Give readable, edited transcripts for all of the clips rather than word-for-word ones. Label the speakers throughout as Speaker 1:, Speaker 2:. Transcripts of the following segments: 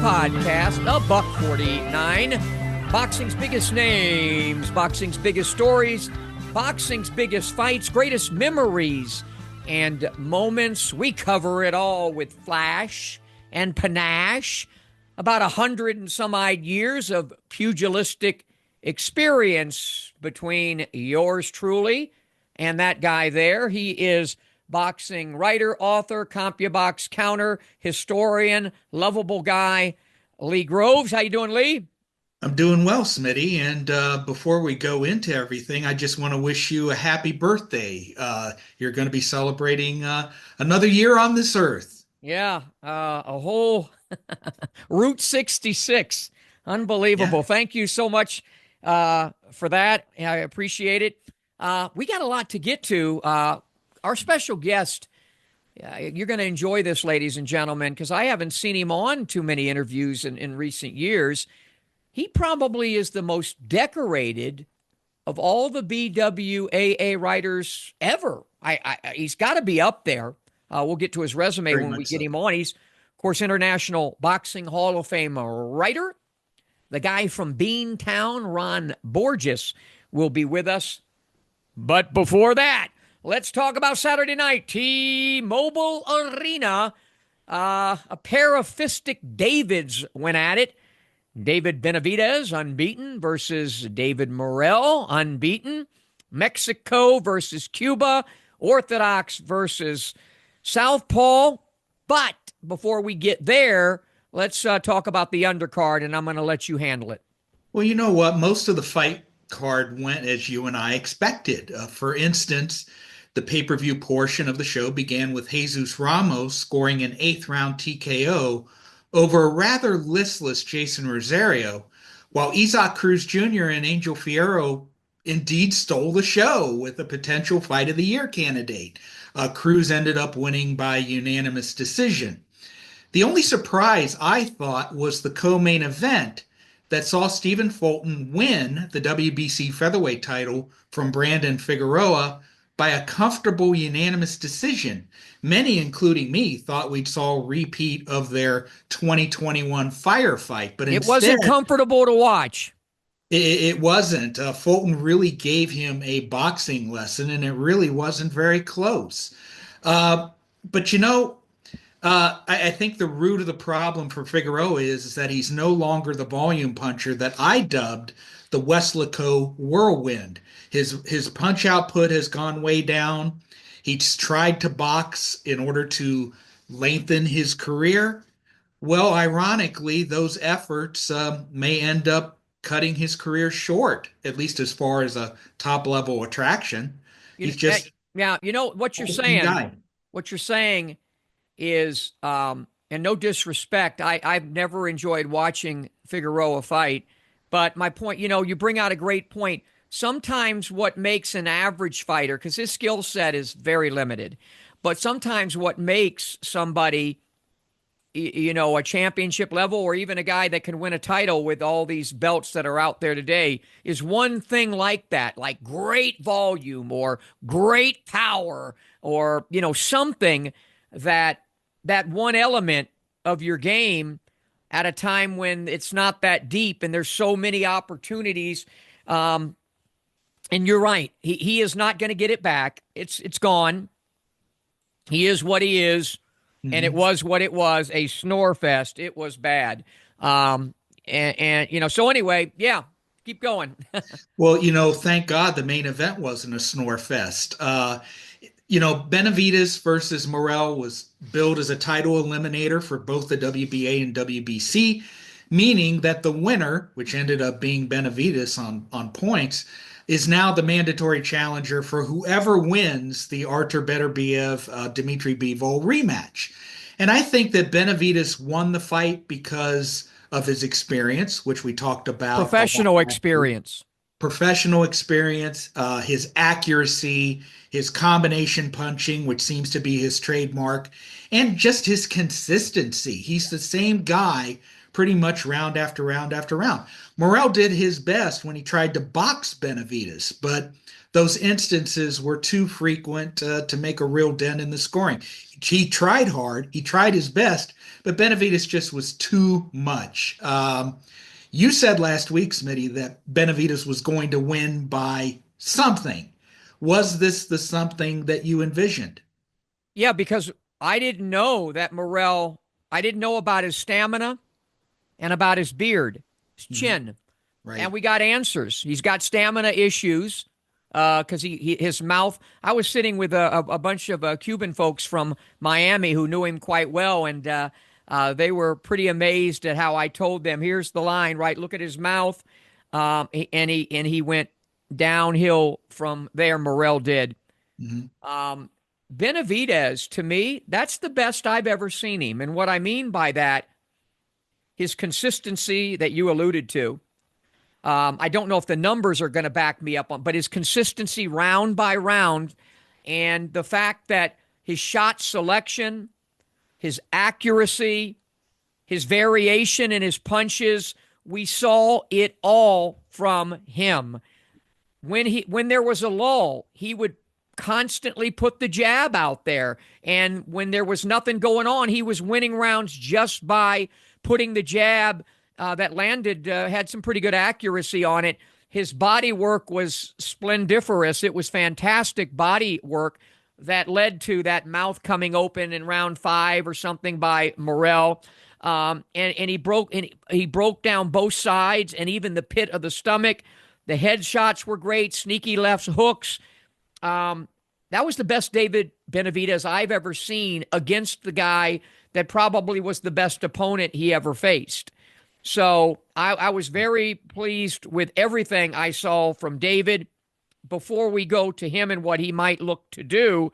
Speaker 1: podcast of Buck 49. Boxing's biggest names, boxing's biggest stories, boxing's biggest fights, greatest memories and moments. We cover it all with flash and panache. About 100 and some odd years of pugilistic experience between yours truly and that guy there. He is boxing writer, author, CompuBox counter, historian, lovable guy, Lee Groves. How you doing, Lee?
Speaker 2: I'm doing well, Smitty. And before we go into everything, I just want to wish you a happy birthday. You're going to be celebrating another year on this earth.
Speaker 1: Yeah, a whole Route 66. Unbelievable.
Speaker 2: Yeah.
Speaker 1: Thank you so much for that. I appreciate it. We got a lot to get to. Our special guest, you're going to enjoy this, ladies and gentlemen, because I haven't seen him on too many interviews in recent years. He probably is the most decorated of all the BWAA writers ever. He's got to be up there. We'll get to his resume
Speaker 2: Very
Speaker 1: when we
Speaker 2: much
Speaker 1: get
Speaker 2: so.
Speaker 1: him on. He's, of course, International Boxing Hall of Fame writer. The guy from Beantown, Ron Borges, will be with us. But before that, let's talk about Saturday night. T-Mobile Arena. A pair of fistic Davids went at it. David Benavidez, unbeaten, versus David Morrell, unbeaten. Mexico versus Cuba. Orthodox versus Southpaw. But before we get there, let's talk about the undercard, and I'm going to let you handle it.
Speaker 2: Well, you know what? Most of the fight card went as you and I expected. For instance, the pay-per-view portion of the show began with Jesus Ramos scoring an eighth-round TKO over a rather listless Jason Rosario, while Isaac Cruz Jr. and Angel Fierro indeed stole the show with a potential Fight of the Year candidate. Cruz ended up winning by unanimous decision. The only surprise, I thought, was the co-main event that saw Stephen Fulton win the WBC featherweight title from Brandon Figueroa by a comfortable unanimous decision. Many, including me, thought we'd saw a repeat of their 2021 firefight, but
Speaker 1: it wasn't comfortable to watch.
Speaker 2: It wasn't. Fulton really gave him a boxing lesson, and it really wasn't very close. But you know, I think the root of the problem for Figueroa is that he's no longer the volume puncher that I dubbed the Weslaco whirlwind. His punch output has gone way down. He's tried to box in order to lengthen his career. Well, ironically, those efforts may end up cutting his career short, at least as far as a top level attraction. He's just
Speaker 1: yeah. You know what you're saying.
Speaker 2: guy.
Speaker 1: What you're saying is, and no disrespect, I've never enjoyed watching Figueroa fight, but my point, you bring out a great point. Sometimes what makes an average fighter, because his skill set is very limited, but sometimes what makes somebody, a championship level or even a guy that can win a title with all these belts that are out there today is one thing like that, like great volume or great power or, something that one element of your game at a time when it's not that deep and there's so many opportunities. And you're right. He is not going to get it back. It's gone. He is what he is. Mm-hmm. And it was what it was, a snore fest. It was bad. So anyway, yeah, keep going.
Speaker 2: Well, thank God the main event wasn't a snore fest. Benavidez versus Morrell was billed as a title eliminator for both the WBA and WBC, meaning that the winner, which ended up being Benavidez on points, is now the mandatory challenger for whoever wins the Artur Beterbiev Dmitry Bivol rematch. And I think that Benavidez won the fight because of his experience, which we talked about.
Speaker 1: Professional experience,
Speaker 2: his accuracy, his combination punching, which seems to be his trademark, and just his consistency. He's the same guy pretty much round after round after round. Morrell did his best when he tried to box Benavidez, but those instances were too frequent to make a real dent in the scoring. He tried hard, he tried his best, but Benavidez just was too much. You said last week, Smitty, that Benavidez was going to win by something. Was this the something that you envisioned?
Speaker 1: Yeah, because I didn't know that Morrell, I didn't know about his stamina and about his beard, his chin.
Speaker 2: Right.
Speaker 1: And we got answers. He's got stamina issues because his mouth. I was sitting with a bunch of Cuban folks from Miami who knew him quite well, and they were pretty amazed at how I told them, here's the line, right? Look at his mouth. And he went downhill from there, Morrell did. Benavidez, to me, that's the best I've ever seen him. And what I mean by that, his consistency that you alluded to. I don't know if the numbers are going to back me up on, but his consistency round by round and the fact that his shot selection, his accuracy, his variation in his punches, we saw it all from him. When there was a lull, he would constantly put the jab out there. And when there was nothing going on, he was winning rounds just by putting the jab that landed, had some pretty good accuracy on it. His body work was splendiferous. It was fantastic body work that led to that mouth coming open in round 5 or something by Morrell. And he broke down both sides and even the pit of the stomach. The head shots were great, sneaky left hooks. That was the best David Benavidez I've ever seen against the guy that probably was the best opponent he ever faced. So I was very pleased with everything I saw from David. Before we go to him and what he might look to do,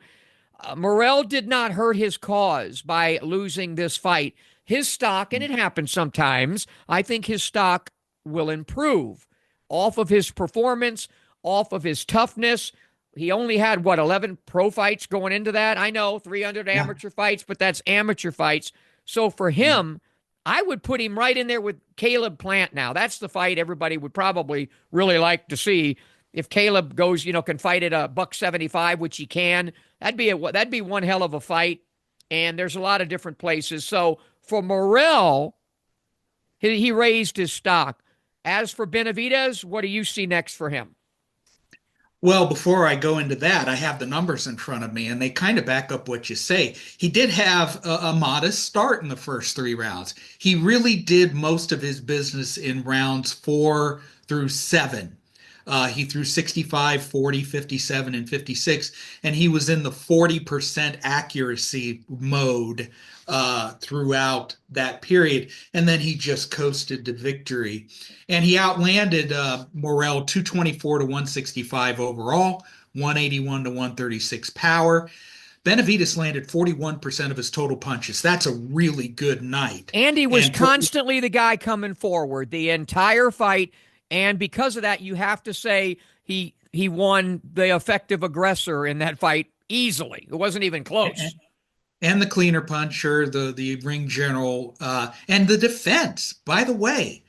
Speaker 1: Morrell did not hurt his cause by losing this fight. His stock, and it happens sometimes, I think his stock will improve off of his performance, off of his toughness. He only had, 11 pro fights going into that? I know, 300 amateur fights, but that's amateur fights. So for him, I would put him right in there with Caleb Plant now. That's the fight everybody would probably really like to see. If Caleb goes, can fight at $175, which he can, that'd be one hell of a fight. And there's a lot of different places. So for Morrell, he raised his stock. As for Benavidez, what do you see next for him?
Speaker 2: Well, before I go into that, I have the numbers in front of me, and they kind of back up what you say. He did have a modest start in the first 3 rounds. He really did most of his business in rounds 4 through 7. He threw 65, 40, 57, and 56, and he was in the 40% accuracy mode throughout that period. And then he just coasted to victory. And he outlanded Morrell 224 to 165 overall, 181 to 136 power. Benavidez landed 41% of his total punches. That's a really good night.
Speaker 1: And he was constantly the guy coming forward the entire fight. And because of that, you have to say he won the effective aggressor in that fight easily. It wasn't even close.
Speaker 2: And the cleaner puncher, the ring general, and the defense. By the way,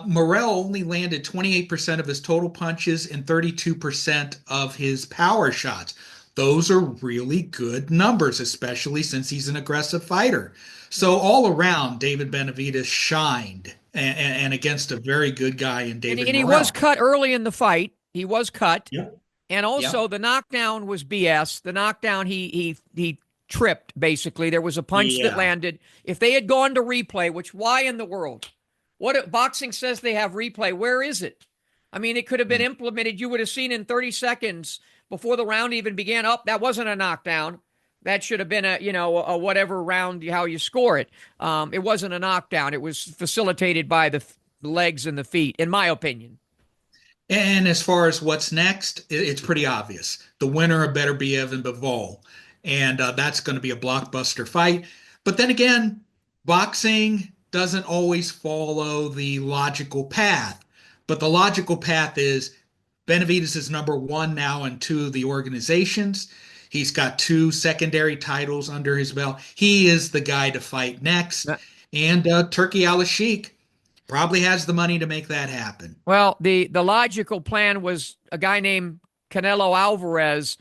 Speaker 2: Morrell only landed 28% of his total punches and 32% of his power shots. Those are really good numbers, especially since he's an aggressive fighter. So all around, David Benavidez shined, and against a very good guy in David Morrell.
Speaker 1: And he was cut early in the fight. He was cut.
Speaker 2: Yep.
Speaker 1: And also the knockdown was BS. The knockdown, he tripped, basically. There was a punch that landed. If they had gone to replay, which why in the world? What boxing says they have replay. Where is it? I mean, it could have been implemented. You would have seen in 30 seconds before the round even began. That wasn't a knockdown. That should have been a whatever round, how you score it. It wasn't a knockdown. It was facilitated by the legs and the feet, in my opinion.
Speaker 2: And as far as what's next, it's pretty obvious. The winner better be Evan Bivol. And that's going to be a blockbuster fight. But then again, boxing doesn't always follow the logical path. But the logical path is Benavidez is number 1 now in 2 of the organizations. He's got 2 secondary titles under his belt. He is the guy to fight next. And Turkey Al-Sheikh probably has the money to make that happen.
Speaker 1: Well, the logical plan was a guy named Canelo Alvarez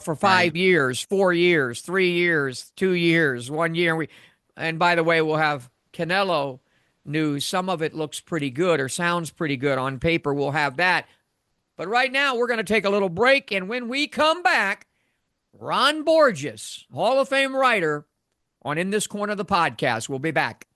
Speaker 1: for 5 years, 4 years, 3 years, 2 years, 1 year. And by the way, we'll have Canelo news. Some of it looks pretty good or sounds pretty good on paper. We'll have that. But right now, we're going to take a little break. And when we come back, Ron Borges, Hall of Fame writer, on In This Corner of the Podcast. We'll be back.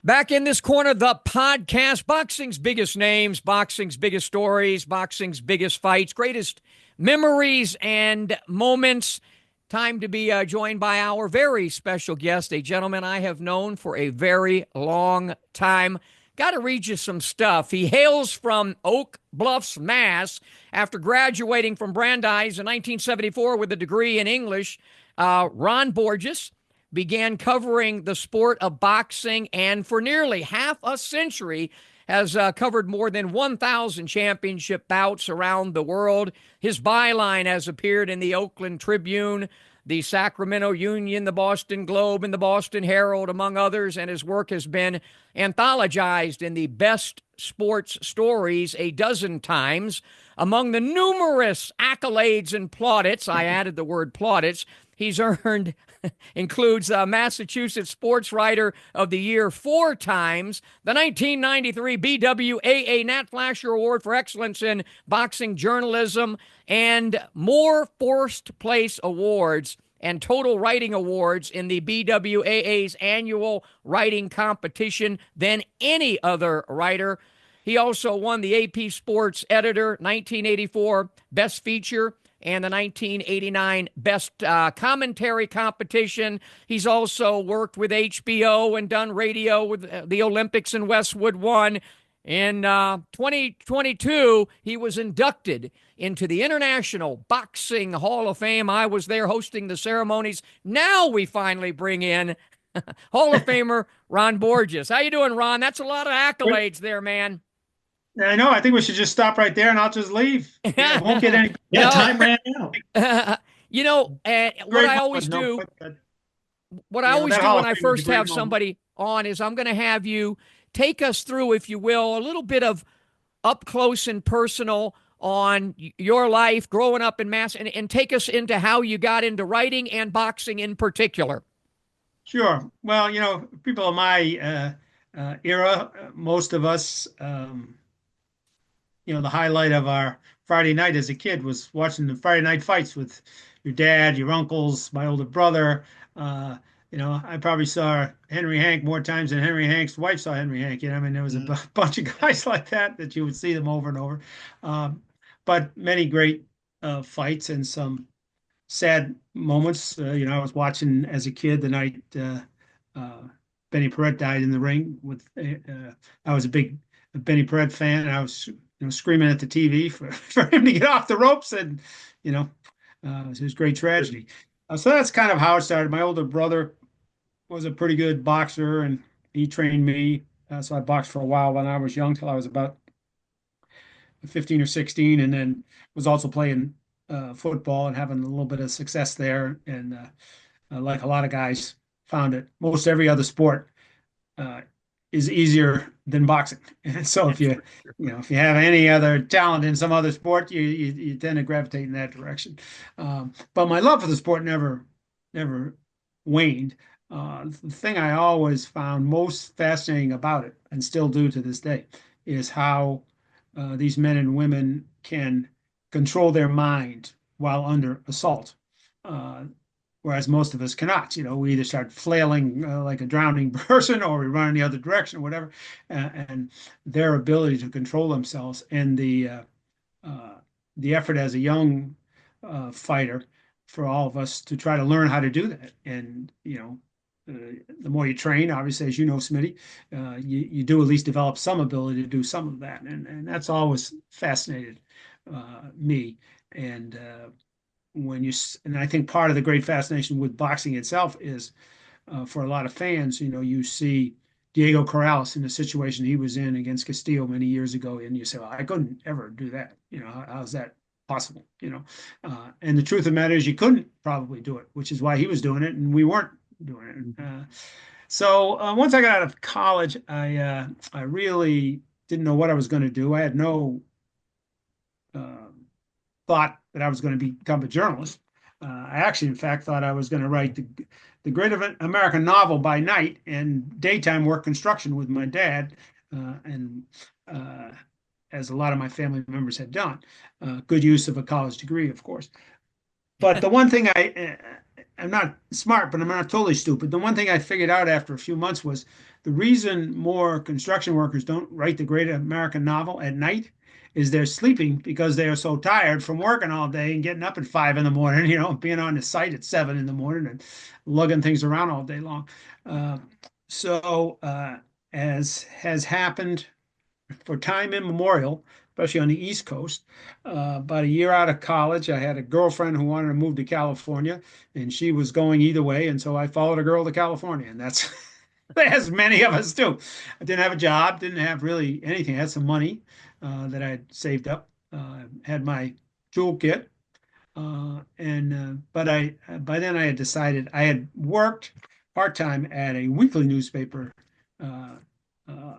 Speaker 1: Back in this corner, the podcast, boxing's biggest names, boxing's biggest stories, boxing's biggest fights, greatest memories and moments. Time to be joined by our very special guest, a gentleman I have known for a very long time. Got to read you some stuff. He hails from Oak Bluffs, Mass. After graduating from Brandeis in 1974 with a degree in English, Ron Borges began covering the sport of boxing, and for nearly half a century has covered more than 1,000 championship bouts around the world. His byline has appeared in the Oakland Tribune, the Sacramento Union, the Boston Globe, and the Boston Herald, among others, and his work has been anthologized in the Best Sports Stories a dozen times. Among the numerous accolades and plaudits, I added the word plaudits, he's earned includes Massachusetts Sports Writer of the Year 4 times, the 1993 BWAA Nat Flasher Award for Excellence in Boxing Journalism, and more first place awards and total writing awards in the BWAA's annual writing competition than any other writer. He also won the AP Sports Editor 1984 Best Feature and the 1989 Best Commentary competition. He's also worked with HBO and done radio with the Olympics and Westwood One. In 2022, he was inducted into the International Boxing Hall of Fame. I was there hosting the ceremonies. Now we finally bring in Hall of Famer Ron Borges. How you doing, Ron? That's a lot of accolades there, man.
Speaker 3: I know. I think we should just stop right there and I'll just leave. Yeah, it won't get any.
Speaker 2: Yeah, time ran out.
Speaker 1: You know, what I always do, when I first have somebody on is I'm going to have you take us through, if you will, a little bit of up close and personal on your life growing up in Mass, and take us into how you got into writing and boxing in particular.
Speaker 3: Sure. Well, you know, people of my era, most of us, you know, the highlight of our Friday night as a kid was watching the Friday night fights with your dad, your uncles, my older brother. You know, I probably saw Henry Hank more times than Henry Hank's wife saw Henry Hank. You know, I mean, there was a bunch of guys like that you would see them over and over. But many great fights and some sad moments. You know, I was watching as a kid the night Benny Paret died in the ring. I was a big Benny Paret fan, and I was screaming at the TV for him to get off the ropes, and it was a great tragedy. So that's kind of how it started. My older brother was a pretty good boxer, and he trained me. So I boxed for a while when I was young, till I was about 15 or 16, and then was also playing football and having a little bit of success there. And like a lot of guys, found it most every other sport is easier than boxing. And so if you have any other talent in some other sport, you tend to gravitate in that direction. But my love for the sport never waned. The thing I always found most fascinating about it, and still do to this day, is how these men and women can control their mind while under assault. Whereas most of us cannot. You know, we either start flailing like a drowning person, or we run in the other direction, or whatever. And their ability to control themselves, and the effort as a young fighter for all of us to try to learn how to do that. And the more you train, obviously, as you know, Smitty, you do at least develop some ability to do some of that, and that's always fascinated me. And and I think part of the great fascination with boxing itself is for a lot of fans, you see Diego Corrales in the situation he was in against Castillo many years ago, and you say, well, I couldn't ever do that. How's that possible? And the truth of the matter is you couldn't probably do it, which is why he was doing it and we weren't doing it. So once I got out of college, I really didn't know what I was going to do. I had no uh, thought that I was going to become a journalist. I actually, in fact, thought I was going to write the great American novel by night and daytime work construction with my dad, and as a lot of my family members had done. Good use of a college degree, of course. But the one thing I'm not smart, but I'm not totally stupid. The one thing I figured out after a few months was the reason more construction workers don't write the great American novel at night is they're sleeping because they are so tired from working all day and getting up at 5 in the morning, being on the site at 7 in the morning and lugging things around all day long. So, as has happened for time immemorial, especially on the East Coast. About a year out of college, I had a girlfriend who wanted to move to California, and she was going either way. And so I followed a girl to California, and that's as many of us do. I didn't have a job, didn't have really anything. I had some money that I had saved up, had my toolkit. But by then I had decided I had worked part-time at a weekly newspaper uh, uh,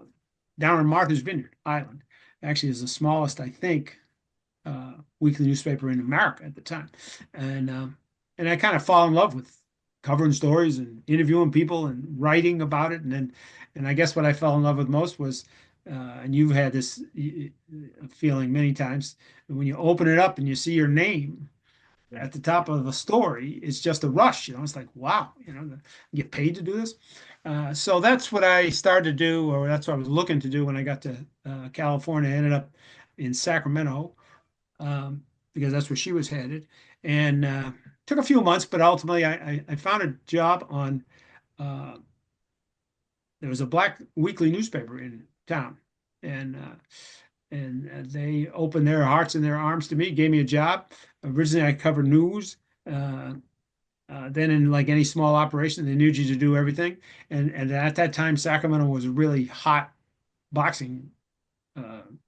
Speaker 3: down in Martha's Vineyard Island. Actually, is the smallest, I think, weekly newspaper in America at the time. And I kind of fall in love with covering stories and interviewing people and writing about it. And I guess what I fell in love with most was, and you've had this feeling many times, when you open it up and you see your name at the top of a story, it's just a rush. It's like, wow, get paid to do this. So that's what I started to do, or that's what I was looking to do when I got to California. I ended up in Sacramento because that's where she was headed, and took a few months, but ultimately I found a job on. There was a black weekly newspaper in town, and they opened their hearts and their arms to me, gave me a job. Originally, I covered news. Then in like any small operation, they needed you to do everything. And at that time, Sacramento was a really hot boxing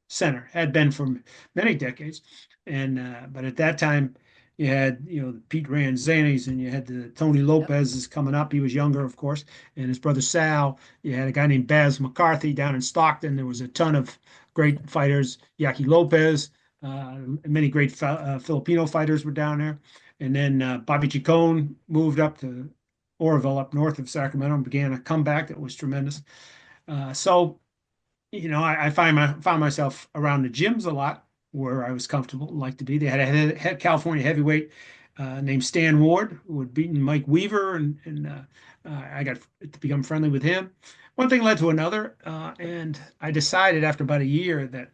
Speaker 3: center, had been for many decades. But at that time, you had the Pete Ranzanis, and you had the Tony Lopez's coming up. He was younger, of course, and his brother Sal. You had a guy named Baz McCarthy down in Stockton. There was a ton of great fighters. Yaki Lopez, many great Filipino fighters were down there. And then Bobby Chacon moved up to Oroville, up north of Sacramento, and began a comeback that was tremendous. I found myself around the gyms a lot where I was comfortable and liked to be. They had a California heavyweight named Stan Ward, who had beaten Mike Weaver, and I got to become friendly with him. One thing led to another, and I decided after about a year that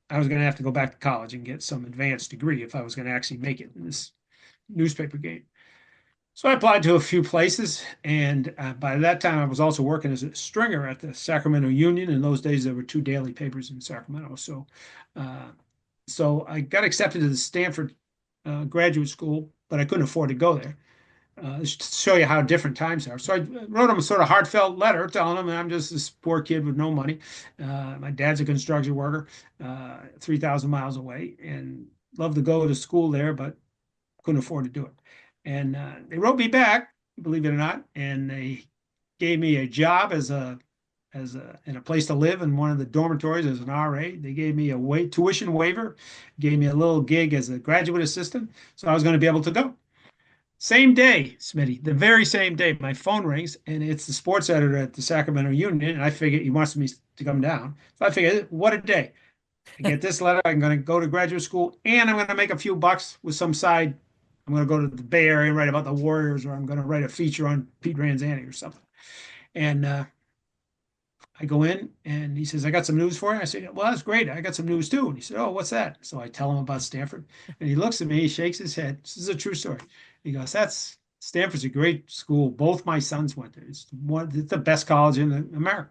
Speaker 3: I was going to have to go back to college and get some advanced degree if I was going to actually make it in this newspaper game. So I applied to a few places, and by that time I was also working as a stringer at the Sacramento Union. In those days, there were two daily papers in Sacramento. So I got accepted to the Stanford graduate school, but I couldn't afford to go there. Just to show you how different times are. So I wrote him a sort of heartfelt letter telling him I'm just this poor kid with no money. My dad's a construction worker, 3,000 miles away, and loved to go to school there, but couldn't afford to do it. And they wrote me back, believe it or not, and they gave me a job in a place to live in one of the dormitories as an RA. They gave me a tuition waiver, gave me a little gig as a graduate assistant, so I was going to be able to go. Same day, Smitty, the very same day, my phone rings, and it's the sports editor at the Sacramento Union, and I figured he wants me to come down. So I figured, what a day. I get this letter, I'm going to go to graduate school, and I'm going to make a few bucks with some side. I'm going to go to the Bay Area and write about the Warriors, or I'm going to write a feature on Pete Ranzani or something. And I go in, and he says, I got some news for you. I said, well, that's great. I got some news too. And he said, oh, what's that? So I tell him about Stanford, and he looks at me, he shakes his head. This is a true story. He goes, that's Stanford's a great school. Both my sons went there. It's the best college in America.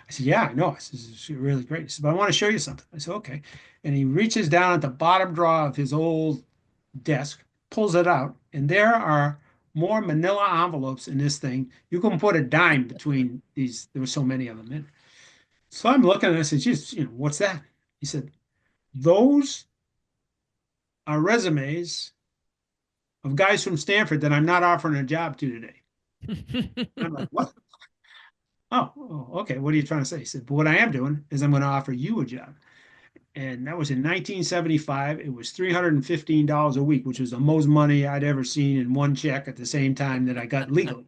Speaker 3: I said, yeah, I know. I said, it's really great. He said, but I want to show you something. I said, okay. And he reaches down at the bottom drawer of his old desk, pulls it out, and there are more manila envelopes in this thing. You can put a dime between these. There were so many of them in. So I'm looking and I said, geez, what's that? He said, those are resumes of guys from Stanford that I'm not offering a job to today. I'm like, what? Oh, okay. What are you trying to say? He said, but what I am doing is I'm going to offer you a job. And that was in 1975. It was $315 a week, which was the most money I'd ever seen in one check at the same time that I got legally.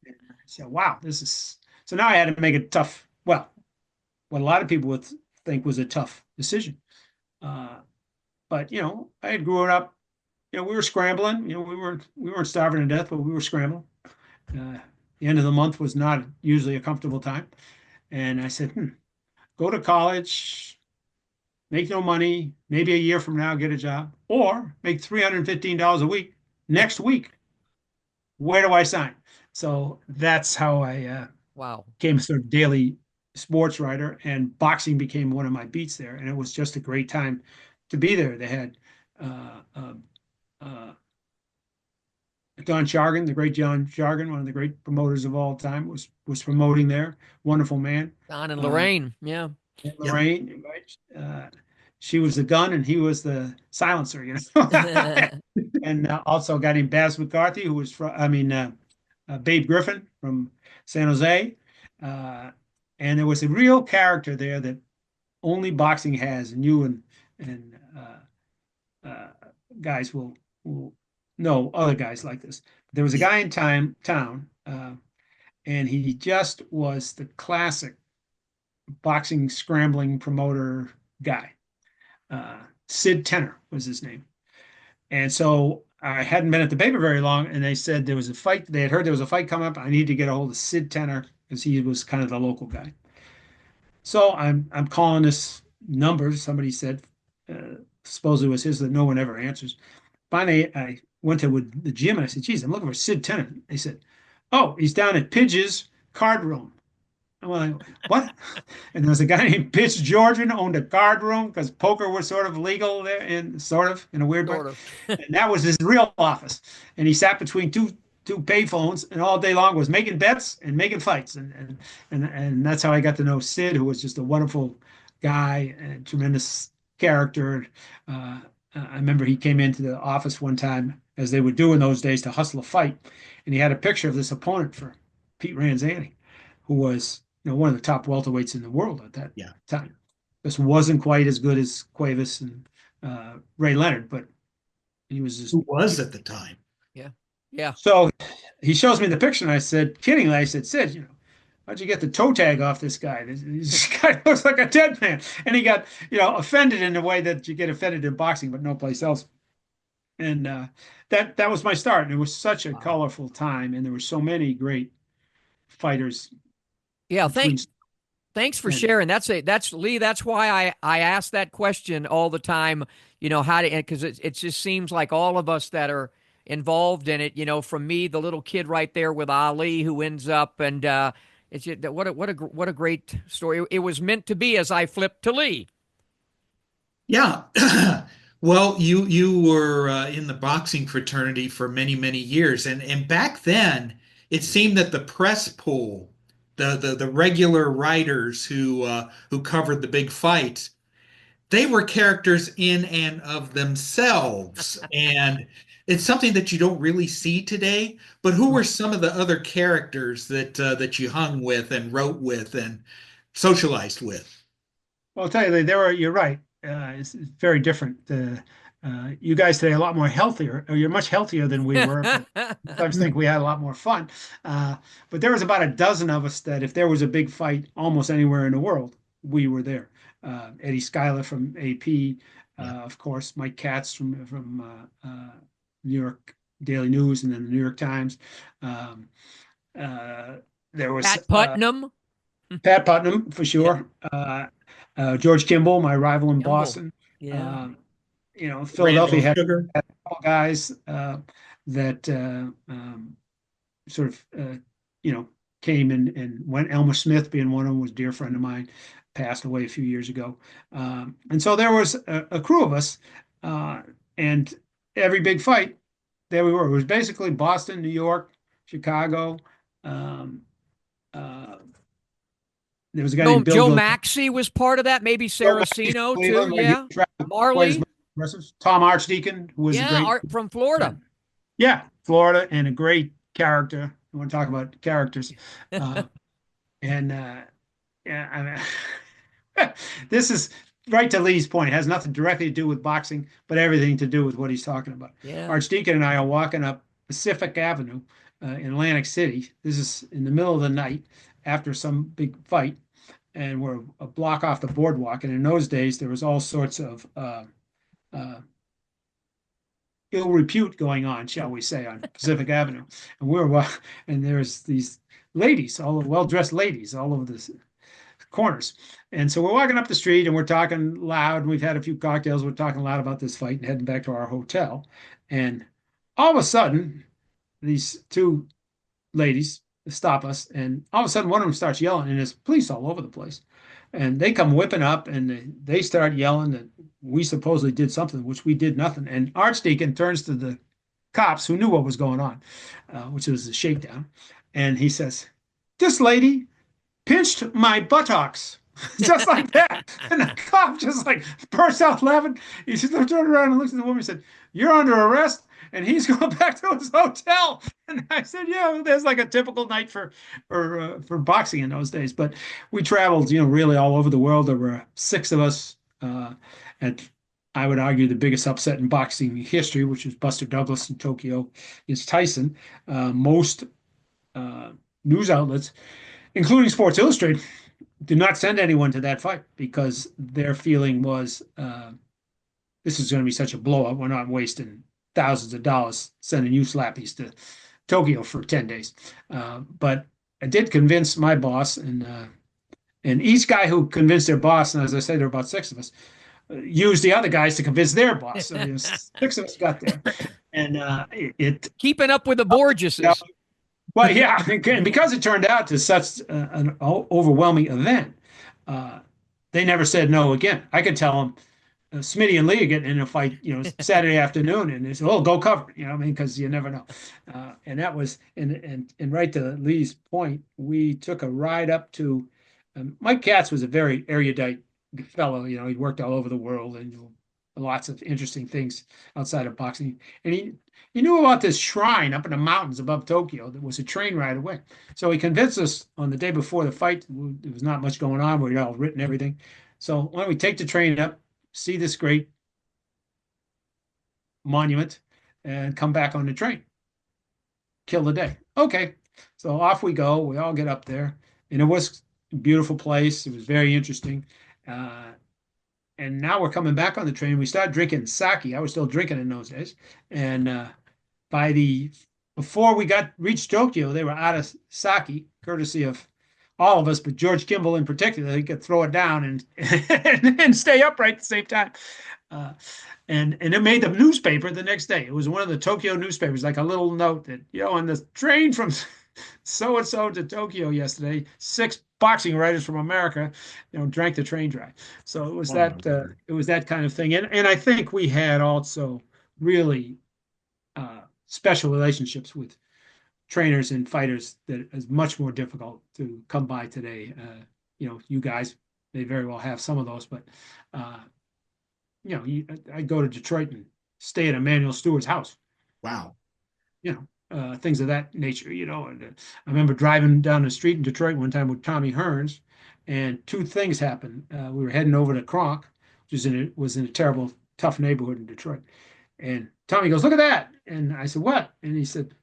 Speaker 3: And I said, wow, this is so now I had to make a tough, well, what a lot of people would think was a tough decision. But I had grown up, we were scrambling, we weren't starving to death, but we were scrambling. The end of the month was not usually a comfortable time. And I said, go to college, make no money, maybe a year from now, get a job, or make $315 a week next week. Where do I sign? So that's how I
Speaker 1: Wow.
Speaker 3: became a sort of daily sports writer, and boxing became one of my beats there. And it was just a great time to be there. They had uh, Don Shargan, the great John Shargan, one of the great promoters of all time, was promoting there. Wonderful man.
Speaker 1: Don and Lorraine, yeah.
Speaker 3: Lorraine, right? She was the gun and he was the silencer, And also got him Baz McCarthy, who was from, Babe Griffin from San Jose. And there was a real character there that only boxing has, and you and guys will know other guys like this. There was a guy in town, and he just was the classic boxing scrambling promoter guy. Sid Tenner was his name. And so I hadn't been at the paper very long, and they said there was a fight. They had heard there was a fight coming up. I need to get a hold of Sid Tenner because he was kind of the local guy. So I'm calling this number. Somebody said, supposedly it was his, that no one ever answers. Finally, I went to the gym and I said, geez, I'm looking for Sid Tenner. They said, oh, he's down at Pidge's card room. I'm like, what? And there was a guy named Pitts Georgian owned a card room because poker was sort of legal there, in a weird way. And that was his real office. And he sat between two payphones and all day long was making bets and making fights. And that's how I got to know Sid, who was just a wonderful guy and tremendous character. I remember he came into the office one time, as they would do in those days, to hustle a fight. And he had a picture of this opponent for Pete Ranzani, who was one of the top welterweights in the world at that time. This wasn't quite as good as Cuevas and Ray Leonard, but he was just,
Speaker 2: who was at the time.
Speaker 1: Yeah.
Speaker 3: So he shows me the picture, and I said, kiddingly, I said, Sid, how'd you get the toe tag off this guy? This guy looks like a dead man. And he got, offended in the way that you get offended in boxing, but no place else. And that was my start. And it was such a colorful time, and there were so many great fighters.
Speaker 1: Yeah, thanks for sharing. That's Lee. That's why I ask that question all the time. Because it just seems like all of us that are involved in it. From me, the little kid right there with Ali, who ends up, and it's just, what a great story. It was meant to be. As I flipped to Lee.
Speaker 2: Yeah. Well, you were in the boxing fraternity for many, many years, and back then it seemed that the press pool, the regular writers who covered the big fights, they were characters in and of themselves, and it's something that you don't really see today. But who were some of the other characters that you hung with and wrote with and socialized with?
Speaker 3: Well, I'll tell you, you're right. It's very different. You guys today are a lot more healthier, or you're much healthier than we were. But sometimes think we had a lot more fun. But there was about a dozen of us that if there was a big fight almost anywhere in the world, we were there. Eddie Schuyler from AP, of course, Mike Katz from New York Daily News and then the New York Times. There was
Speaker 1: Pat Putnam.
Speaker 3: Pat Putnam, for sure. George Kimball, my rival in Boston.
Speaker 1: Yeah.
Speaker 3: Philadelphia had a couple guys that sort of came and went. Elmer Smith being one of them was a dear friend of mine, passed away a few years ago. And so there was a crew of us, and every big fight, there we were. It was basically Boston, New York, Chicago. Um, uh, there was a guy named Bill
Speaker 1: Joe
Speaker 3: Bill
Speaker 1: Maxey was part of that. Maybe Saraceno too.
Speaker 3: Cleveland, where he
Speaker 1: Yeah,
Speaker 3: traveled quite as
Speaker 1: Marley.
Speaker 3: much as the rest of us. Tom Archdeacon, who was a
Speaker 1: Yeah,
Speaker 3: great
Speaker 1: Art from Florida.
Speaker 3: yeah, Florida, and a great character. You want to talk about characters, uh, and yeah, this is right to Lee's point. It has nothing directly to do with boxing, but everything to do with what he's talking about.
Speaker 1: Yeah.
Speaker 3: Archdeacon and I are walking up Pacific Avenue in Atlantic City. This is in the middle of the night after some big fight, and we're a block off the boardwalk. And in those days, there was all sorts of uh, ill repute going on, shall we say, on Pacific Avenue. And and there's these ladies, all well-dressed ladies, all over the corners. And so we're walking up the street and we're talking loud. We've had a few cocktails. We're talking loud about this fight and heading back to our hotel. And all of a sudden, these two ladies stop us. And all of a sudden, one of them starts yelling, and there's police all over the place. And they come whipping up and they start yelling that we supposedly did something, which we did nothing. And Archdeacon turns to the cops who knew what was going on, which was a shakedown. And he says, "This lady pinched my buttocks." Just like that. And the cop just like bursts out laughing. He just turned around and looks at the woman and said, "You're under arrest." And he's going back to his hotel. And I said, "Yeah, there's like a typical night for boxing in those days." But we traveled, really all over the world. There were 6 of us. And I would argue the biggest upset in boxing history, which was Buster Douglas in Tokyo against Tyson. Most news outlets, including Sports Illustrated, did not send anyone to that fight because their feeling was this is going to be such a blowout. We're not wasting thousands of dollars sending you slappies to Tokyo for 10 days. But I did convince my boss, and each guy who convinced their boss, and as I say, there were about 6 of us, used the other guys to convince their boss. So 6 of us got there. And
Speaker 1: keeping up with the Borgeses.
Speaker 3: Well, yeah, and because it turned out to such an overwhelming event, they never said no again. I could tell them, Smitty and Lee are getting in a fight, Saturday afternoon, and they said, "Oh, go cover it," I mean, because you never know. And that was, and right to Lee's point, we took a ride up to, Mike Katz was a very erudite fellow. He'd worked all over the world and lots of interesting things outside of boxing. And he knew about this shrine up in the mountains above Tokyo that was a train ride away. So he convinced us on the day before the fight. There was not much going on. We'd all written everything. So why don't we take the train up, see this great monument, and come back on the train. Kill the day. Okay. So off we go. We all get up there. And it was a beautiful place. It was very interesting. And now we're coming back on the train. We start drinking sake. I was still drinking in those days. And before we reached Tokyo, they were out of sake, courtesy of all of us, but George Kimball in particular. He could throw it down and stay upright at the same time. And it made the newspaper the next day. It was one of the Tokyo newspapers, like a little note that, on the train from so-and-so to Tokyo yesterday, 6 boxing writers from America, drank the train dry. So it was that kind of thing. And I think we had also really special relationships with trainers and fighters that is much more difficult to come by today. You guys may very well have some of those, but I go to Detroit and stay at Emmanuel Stewart's house.
Speaker 2: Wow.
Speaker 3: Things of that nature, And I remember driving down the street in Detroit one time with Tommy Hearns, and 2 things happened. We were heading over to Kronk, which was in a terrible, tough neighborhood in Detroit. And Tommy goes, "Look at that!" And I said, "What?" And he said,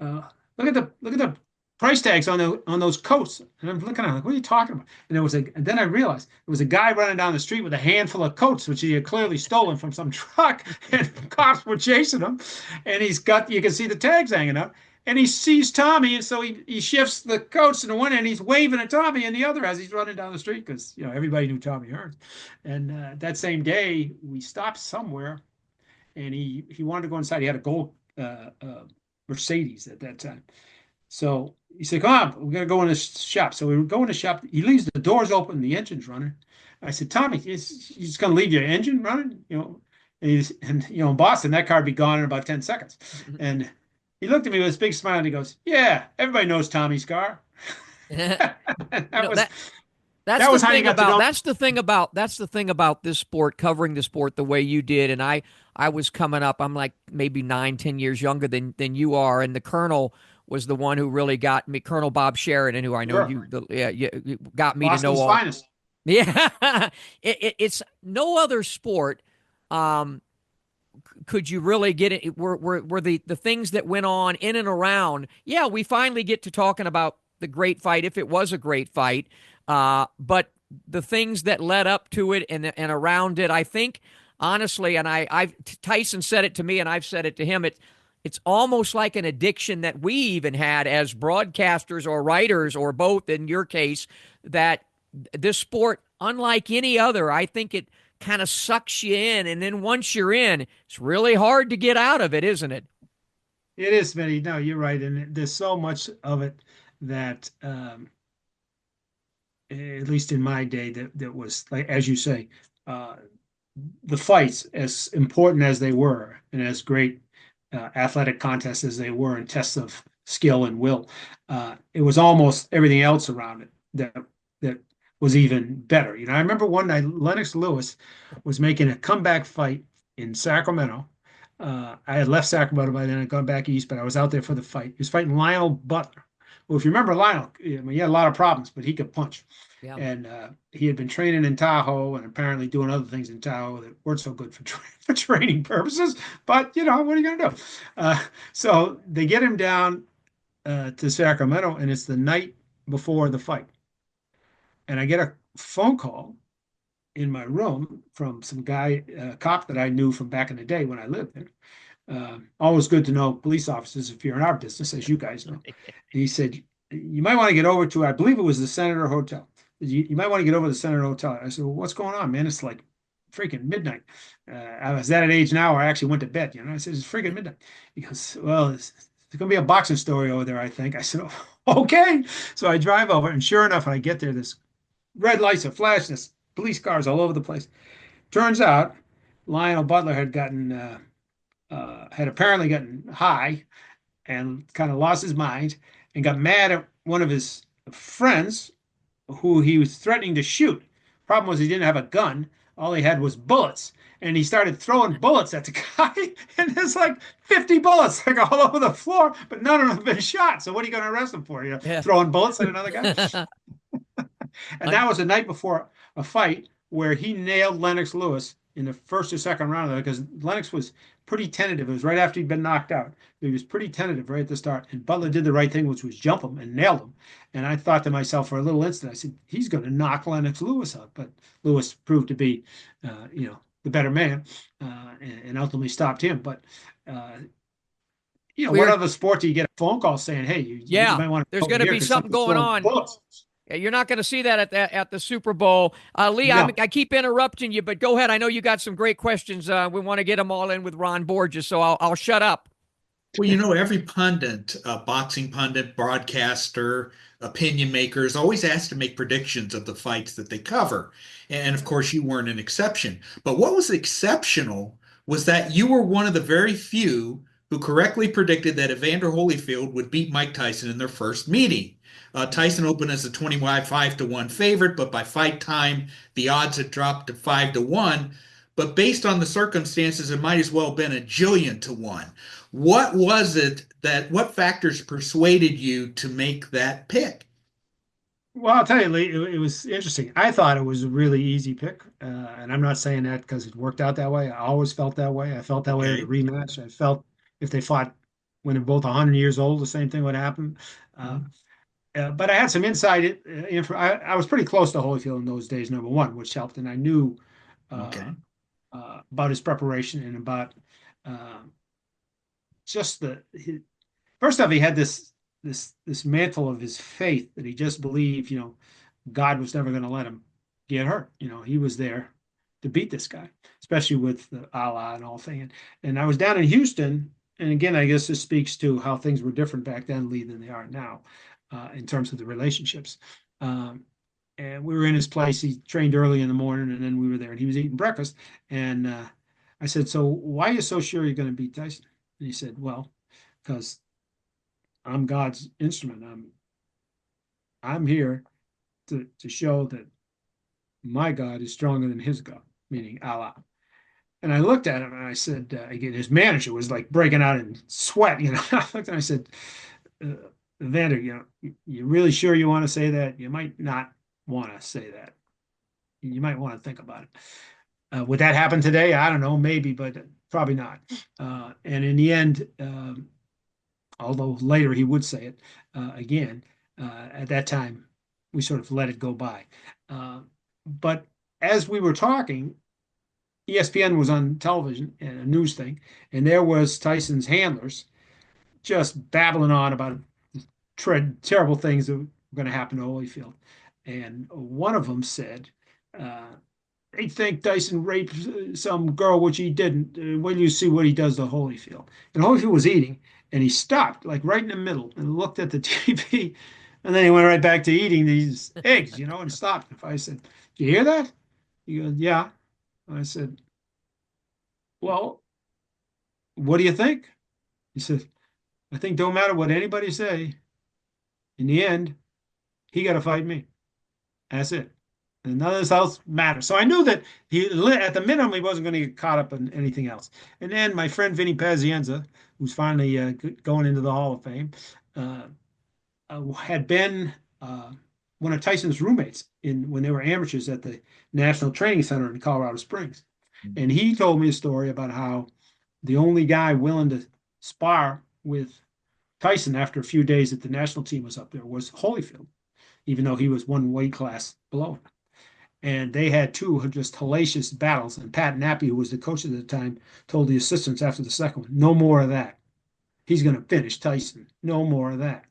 Speaker 3: "Look at the price tags on those coats." And I'm looking at him like, "What are you talking about?" And then I realized it was a guy running down the street with a handful of coats, which he had clearly stolen from some truck, and cops were chasing him. And you can see the tags hanging up. And he sees Tommy, and so he shifts the coats to one end. He's waving at Tommy in the other as he's running down the street because everybody knew Tommy Hearns. And that same day, we stopped somewhere, and he wanted to go inside. He had a gold Mercedes at that time. So he said, "Come on, we're gonna go in the shop." So we were going to the shop. He leaves the doors open, the engine's running. I said, "Tommy, you just gonna leave your engine running?" And in Boston, that car would be gone in about 10 seconds. And he looked at me with this big smile and he goes, "Yeah, everybody knows Tommy's car."
Speaker 1: You
Speaker 3: That
Speaker 1: know
Speaker 3: was
Speaker 1: that's
Speaker 3: that
Speaker 1: the
Speaker 3: was how you
Speaker 1: thing
Speaker 3: got to
Speaker 1: about
Speaker 3: know.
Speaker 1: this sport, covering the sport the way you did. And I was coming up. I'm like maybe 9, 10 years younger than you are. And the Colonel was the one who really got me, Colonel Bob Sheridan, who I know
Speaker 3: Sure.
Speaker 1: you got me to know
Speaker 3: Boston's
Speaker 1: all.
Speaker 3: finest.
Speaker 1: Yeah, it's no other sport. Um, could you really get it? Were the things that went on in and around? Yeah, we finally get to talking about the great fight, if it was a great fight. But the things that led up to it and around it, I think honestly, and I've Tyson said it to me, and I've said it to him. It's almost like an addiction that we even had as broadcasters or writers or both in your case, that this sport, unlike any other, I think it kind of sucks you in. And then once you're in, it's really hard to get out of it, isn't it?
Speaker 3: It is, Smitty. No, you're right. And there's so much of it that, at least in my day, that was, like, as you say, uh, the fights, as important as they were, and as great athletic contests as they were, and tests of skill and will, it was almost everything else around it that was even better. I remember one night Lennox Lewis was making a comeback fight in Sacramento. I had left Sacramento by then and gone back east, but I was out there for the fight. He was fighting Lionel Butler. Well, if you remember Lionel, I mean, he had a lot of problems, but he could punch.
Speaker 1: Yeah.
Speaker 3: And he had been training in Tahoe and apparently doing other things in Tahoe that weren't so good for training purposes. But, what are you going to do? So they get him down to Sacramento, and it's the night before the fight. And I get a phone call in my room from some guy, a cop that I knew from back in the day when I lived there. Always good to know police officers if you're in our business, as you guys know. He said, "You might want to get over to," I believe it was the Senator Hotel. You might want to get over to the Senator Hotel. I said, "Well, what's going on, man? It's like freaking midnight." I was at an age now where I actually went to bed. I said, "It's freaking midnight." He goes, "Well, it's going to be a boxing story over there, I think." I said, "Okay." So I drive over, and sure enough, when I get there, this red lights are flashing, this police cars all over the place. Turns out Lionel Butler had apparently gotten high and kind of lost his mind and got mad at one of his friends who he was threatening to shoot. Problem was he didn't have a gun. All he had was bullets. And he started throwing bullets at the guy, and there's like 50 bullets like all over the floor, but none of them have been shot. So what are you going to arrest him for?
Speaker 1: Yeah.
Speaker 3: Throwing bullets at another guy? And that was the night before a fight where he nailed Lennox Lewis in the first or second round, because Lennox was pretty tentative. It was right after he'd been knocked out. He was pretty tentative right at the start. And Butler did the right thing, which was jump him and nailed him. And I thought to myself for a little instant, I said, he's going to knock Lennox Lewis out. But Lewis proved to be, the better man, and ultimately stopped him. But, what other sport do you get a phone call saying, "Hey, you might want to
Speaker 1: there's
Speaker 3: go
Speaker 1: going
Speaker 3: over
Speaker 1: to
Speaker 3: here
Speaker 1: be
Speaker 3: because
Speaker 1: something
Speaker 3: someone's
Speaker 1: going
Speaker 3: throwing
Speaker 1: on."
Speaker 3: bullets."
Speaker 1: You're not going to see that at the Super Bowl. Lee,
Speaker 3: No.
Speaker 1: I keep interrupting you, but go ahead. I know you got some great questions. We want to get them all in with Ron Borges, so I'll shut up.
Speaker 2: Well, every pundit, boxing pundit, broadcaster, opinion maker is always asked to make predictions of the fights that they cover. And of course, you weren't an exception. But what was exceptional was that you were one of the very few who correctly predicted that Evander Holyfield would beat Mike Tyson in their first meeting. Tyson opened as a 25-1 favorite, but by fight time, the odds had dropped to 5-1. But based on the circumstances, it might as well have been a jillion to one. What factors persuaded you to make that pick?
Speaker 3: Well, I'll tell you, Lee, it was interesting. I thought it was a really easy pick, and I'm not saying that because it worked out that way. I always felt that way. I felt that way with the
Speaker 2: Okay.
Speaker 3: rematch. I felt if they fought when they're both 100 years old, the same thing would happen. But I had some inside info. I was pretty close to Holyfield in those days, number one, which helped, and I knew uh,
Speaker 2: Okay.
Speaker 3: about his preparation and about uh, just first off, he had this mantle of his faith that he just believed, God was never going to let him get hurt. He was there to beat this guy, especially with the Allah and all thing. And I was down in Houston and again, I guess this speaks to how things were different back then, Lee, than they are now, in terms of the relationships. Um, and we were in his place. He trained early in the morning, and then we were there, and he was eating breakfast. And I said, "So why are you so sure you're going to beat Tyson?" And he said, "Well, because I'm God's instrument. I'm here to show that my God is stronger than his God, meaning Allah." And I looked at him and I said, again, his manager was like breaking out in sweat. I looked and I said, uh, Vander, you really sure you want to say that? You might not want to say that. You might want to think about it. Would that happen today? I don't know, maybe, but probably not. And in the end, although later he would say it again, at that time, we sort of let it go by. But as we were talking, ESPN was on television and a news thing, and there was Tyson's handlers just babbling on about terrible things that were going to happen to Holyfield. And one of them said, they think Tyson raped some girl, which he didn't. Wait till you see what he does to Holyfield. And Holyfield was eating, and he stopped, like right in the middle, and looked at the TV. And then he went right back to eating these eggs, and stopped. If I said, "Do you hear that?" He goes, "Yeah." I said, "Well, what do you think?" He said, "I think don't matter what anybody say. In the end, he got to fight me. That's it. And none of this else matters." So I knew that at the minimum, he wasn't going to get caught up in anything else. And then my friend Vinny Pazienza, who's finally going into the Hall of Fame, had been one of Tyson's roommates when they were amateurs at the National Training Center in Colorado Springs. And he told me a story about how the only guy willing to spar with Tyson after a few days that the national team was up there was Holyfield, even though he was one weight class below him. And they had two just hellacious battles. And Pat Nappy, who was the coach at the time, told the assistants after the second one, "No more of that. He's going to finish Tyson. No more of that."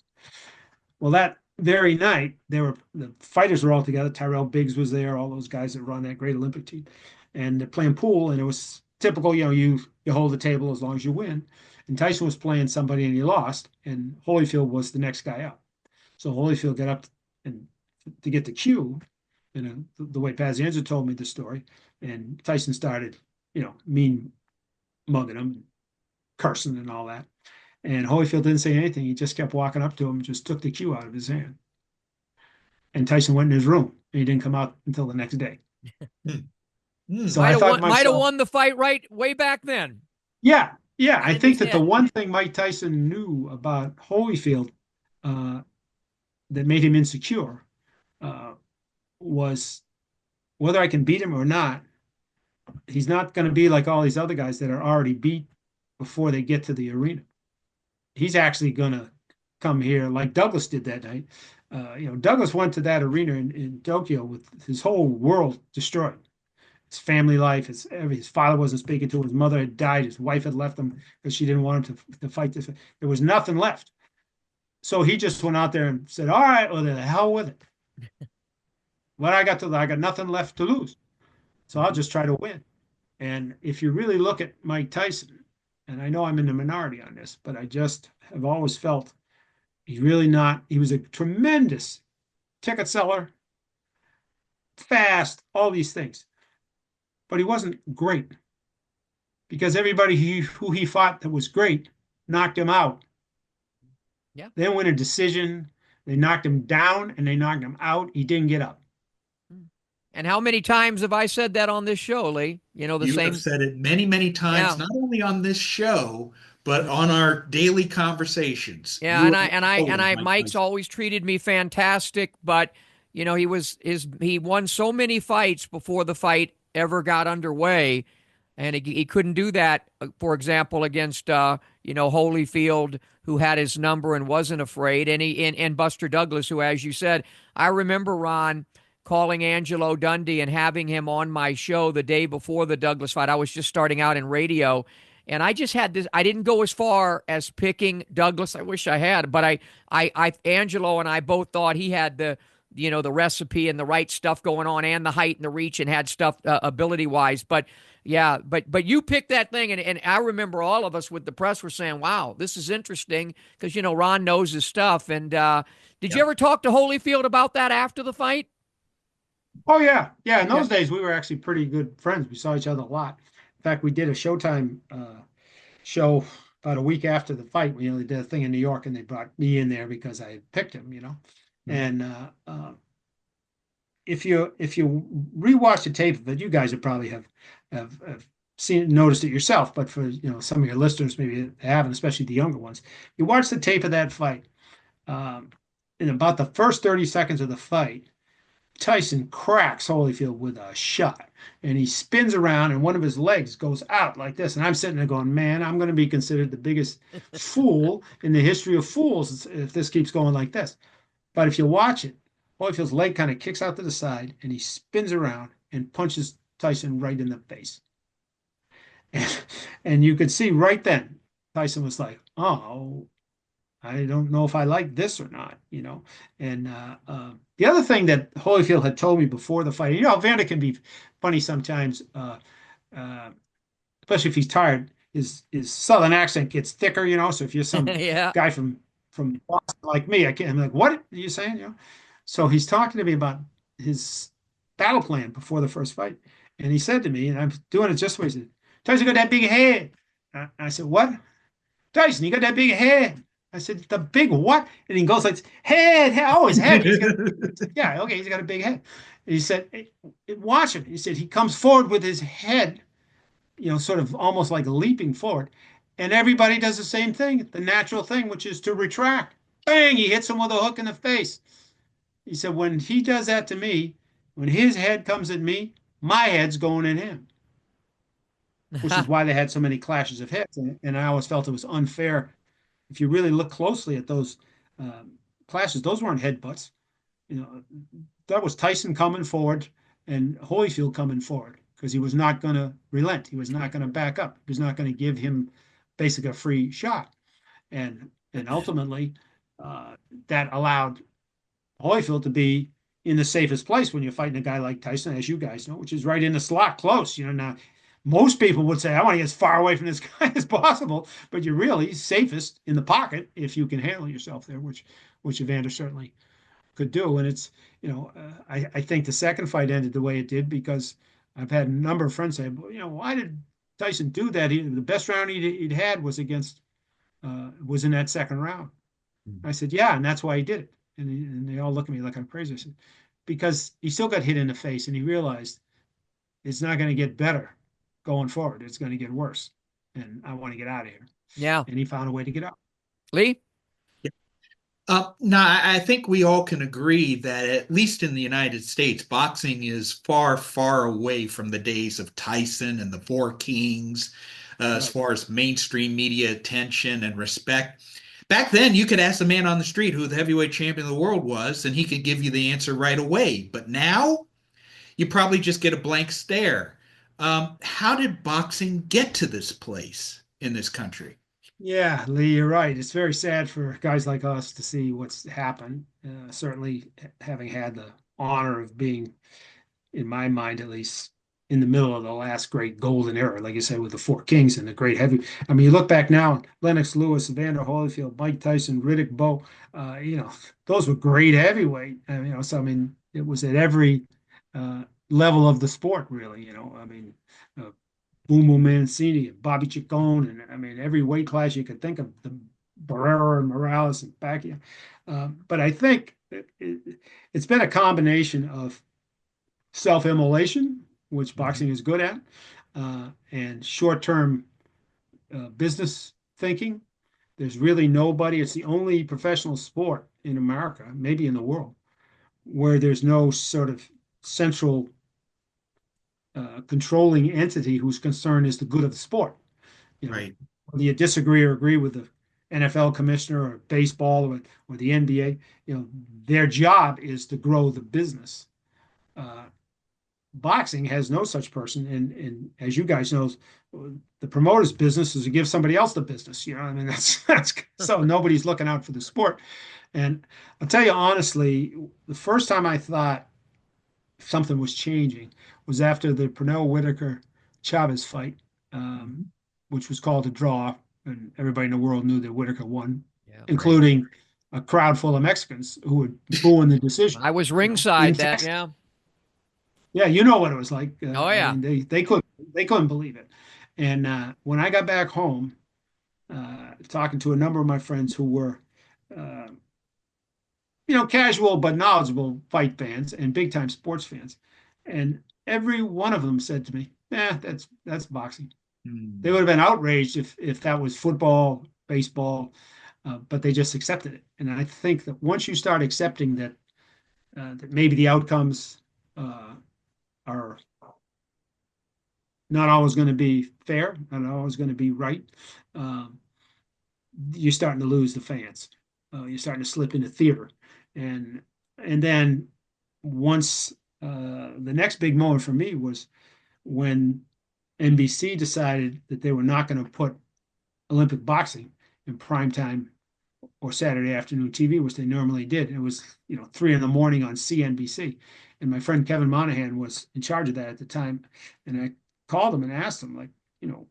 Speaker 3: Well, that very night, the fighters were all together. Tyrell Biggs was there, all those guys that run that great Olympic team. And they're playing pool, and it was typical, you hold the table as long as you win. And Tyson was playing somebody, and he lost, and Holyfield was the next guy up. So Holyfield got up and to get the cue, the way Pazienza told me the story, and Tyson started, mean mugging him, cursing and all that. And Holyfield didn't say anything. He just kept walking up to him and just took the cue out of his hand. And Tyson went in his room, and he didn't come out until the next day.
Speaker 1: So I thought might have won the fight right way back then.
Speaker 3: Yeah. I think that the one thing Mike Tyson knew about Holyfield that made him insecure was whether I can beat him or not. He's not going to be like all these other guys that are already beat before they get to the arena. He's actually going to come here like Douglas did that night. Douglas went to that arena in Tokyo with his whole world destroyed. His family life, his father wasn't speaking to him, his mother had died, his wife had left him because she didn't want him to fight this. There was nothing left. So he just went out there and said, "All right, well, the hell with it. What I got nothing left to lose. So I'll just try to win." And if you really look at Mike Tyson, and I know I'm in the minority on this, but I just have always felt he was a tremendous ticket seller, fast, all these things. But he wasn't great because everybody who he fought that was great knocked him out.
Speaker 1: Yeah.
Speaker 3: They win a decision. They knocked him down and they knocked him out. He didn't get up.
Speaker 1: And how many times have I said that on this show, Lee? You
Speaker 2: have said it many, many times, not only on this show, but on our daily conversations.
Speaker 1: Yeah, Mike's always treated me fantastic, but he won so many fights before the fight ever got underway, and he couldn't do that, for example, against Holyfield, who had his number and wasn't afraid, and Buster Douglas, who, as you said, I remember, Ron, calling Angelo Dundee and having him on my show the day before the Douglas fight. I was just starting out in radio, and I just had this. I didn't go as far as picking Douglas. I wish I had, but I Angelo and I both thought he had the the recipe and the right stuff going on, and the height and the reach, and had stuff ability wise. But yeah, but you picked that thing, and I remember all of us with the press were saying, "Wow, this is interesting," because Ron knows his stuff. And did you
Speaker 2: Yeah.
Speaker 1: ever talk to Holyfield about that after the fight?
Speaker 3: Oh yeah, yeah. In
Speaker 1: Yeah.
Speaker 3: those days, we were actually pretty good friends. We saw each other a lot. In fact, we did a Showtime show about a week after the fight. We only did a thing in New York, and they brought me in there because I had picked him.
Speaker 2: Mhm.
Speaker 3: And if you rewatch the tape of it, you guys would probably have seen noticed it yourself. But for some of your listeners, maybe they haven't, especially the younger ones. You watch the tape of that fight. In about the first 30 seconds of the fight, Tyson cracks Holyfield with a shot, and he spins around, and one of his legs goes out like this. And I'm sitting there going, man, I'm going to be considered the biggest fool in the history of fools if this keeps going like this. But if you watch it, Holyfield's leg kind of kicks out to the side, and he spins around and punches Tyson right in the face. And you could see right then, Tyson was like, oh, I don't know if I like this or not. And the other thing that Holyfield had told me before the fight, Vander can be funny sometimes, uh, especially if he's tired. His southern accent gets thicker. So if you're some
Speaker 1: Yeah.
Speaker 3: guy from Boston like me, I'm like, what are you saying? So he's talking to me about his battle plan before the first fight, and he said to me, and I'm doing it just the way he said, Tyson got that big head. I said, what? Tyson, you got that big head. I said, the big what? And he goes like, head, oh, his head. Yeah, okay, he's got a big head. And he said, watch him. He said, he comes forward with his head, sort of almost like leaping forward. And everybody does the same thing, the natural thing, which is to retract. Bang, he hits him with a hook in the face. He said, when he does that to me, when his head comes at me, my head's going at him, which is why they had so many clashes of heads. And I always felt it was unfair. If you really look closely at those clashes, those weren't headbutts. That was Tyson coming forward and Holyfield coming forward because he was not going to relent. He was not going to back up. He was not going to give him basically a free shot. And ultimately, that allowed Holyfield to be in the safest place when you're fighting a guy like Tyson, as you guys know, which is right in the slot close. Now most people would say, I want to get as far away from this guy as possible, but you're really safest in the pocket if you can handle yourself there, which Evander certainly could do. And it's, I think the second fight ended the way it did because I've had a number of friends say, well, why did Tyson do that? The best round he'd had was was in that second round. I said, yeah, and that's why he did it. And they all look at me like I'm crazy. I said, because he still got hit in the face and he realized it's not going to get better going forward. It's going to get worse. And I want to get out of here.
Speaker 1: Yeah.
Speaker 3: And he found a way to get out.
Speaker 1: Lee?
Speaker 2: No, I think we all can agree that at least in the United States, boxing is far, far away from the days of Tyson and the Four Kings, as
Speaker 3: Right.
Speaker 2: far as mainstream media attention and respect. Back then, you could ask the man on the street who the heavyweight champion of the world was, and he could give you the answer right away. But now, you probably just get a blank stare. How did boxing get to this place in this country?
Speaker 3: Yeah, Lee, you're right. It's very sad for guys like us to see what's happened. Certainly, having had the honor of being, in my mind at least, in the middle of the last great golden era, like you said, with the Four Kings and the great heavy. I mean, you look back now, Lennox Lewis, Evander Holyfield, Mike Tyson, Riddick Bowe, those were great heavyweight. So I mean, it was at every level of the sport, really. I mean, uh, Boom Boom Mancini and Bobby Chacon, and I mean every weight class you could think of, the Barrera and Morales and Pacquiao. But I think it's been a combination of self-immolation, which
Speaker 2: Mhm.
Speaker 3: boxing is good at, and short-term business thinking. There's really nobody. It's the only professional sport in America, maybe in the world, where there's no sort of central controlling entity whose concern is the good of the sport.
Speaker 2: Right.
Speaker 3: Whether you disagree or agree with the NFL commissioner or baseball or the NBA, their job is to grow the business. Uh, boxing has no such person. And as you guys know, the promoter's business is to give somebody else the business. You know, I mean, that's so nobody's looking out for the sport. And I'll tell you honestly, the first time I thought something was changing was after the Pernell Whitaker Chavez fight, um, which was called a draw, and everybody in the world knew that Whitaker won,
Speaker 1: Yeah, right.
Speaker 3: including a crowd full of Mexicans who were booing the decision.
Speaker 1: I was
Speaker 3: You know, in
Speaker 1: ringside that,
Speaker 3: Texas.
Speaker 1: yeah.
Speaker 3: Yeah, you know what it was like.
Speaker 1: Oh,
Speaker 3: I
Speaker 1: yeah.
Speaker 3: mean, they couldn't believe it. And when I got back home, talking to a number of my friends who were, uh, casual but knowledgeable fight fans and big time sports fans, and every one of them said to me, "Yeah, that's boxing." They would
Speaker 2: Mm.
Speaker 3: have been outraged if that was football, baseball, but they just accepted it. And I think that once you start accepting that maybe the outcomes uh, are not always going to be fair, not always going to be right, um, you're starting to lose the fans. You're starting to slip into theater, and and then once the next big moment for me was when NBC decided that they were not going to put Olympic boxing in primetime or Saturday afternoon TV, which they normally did. It was 3 in the morning on CNBC, and my friend Kevin Monahan was in charge of that at the time, and I called him and asked him, like, you know,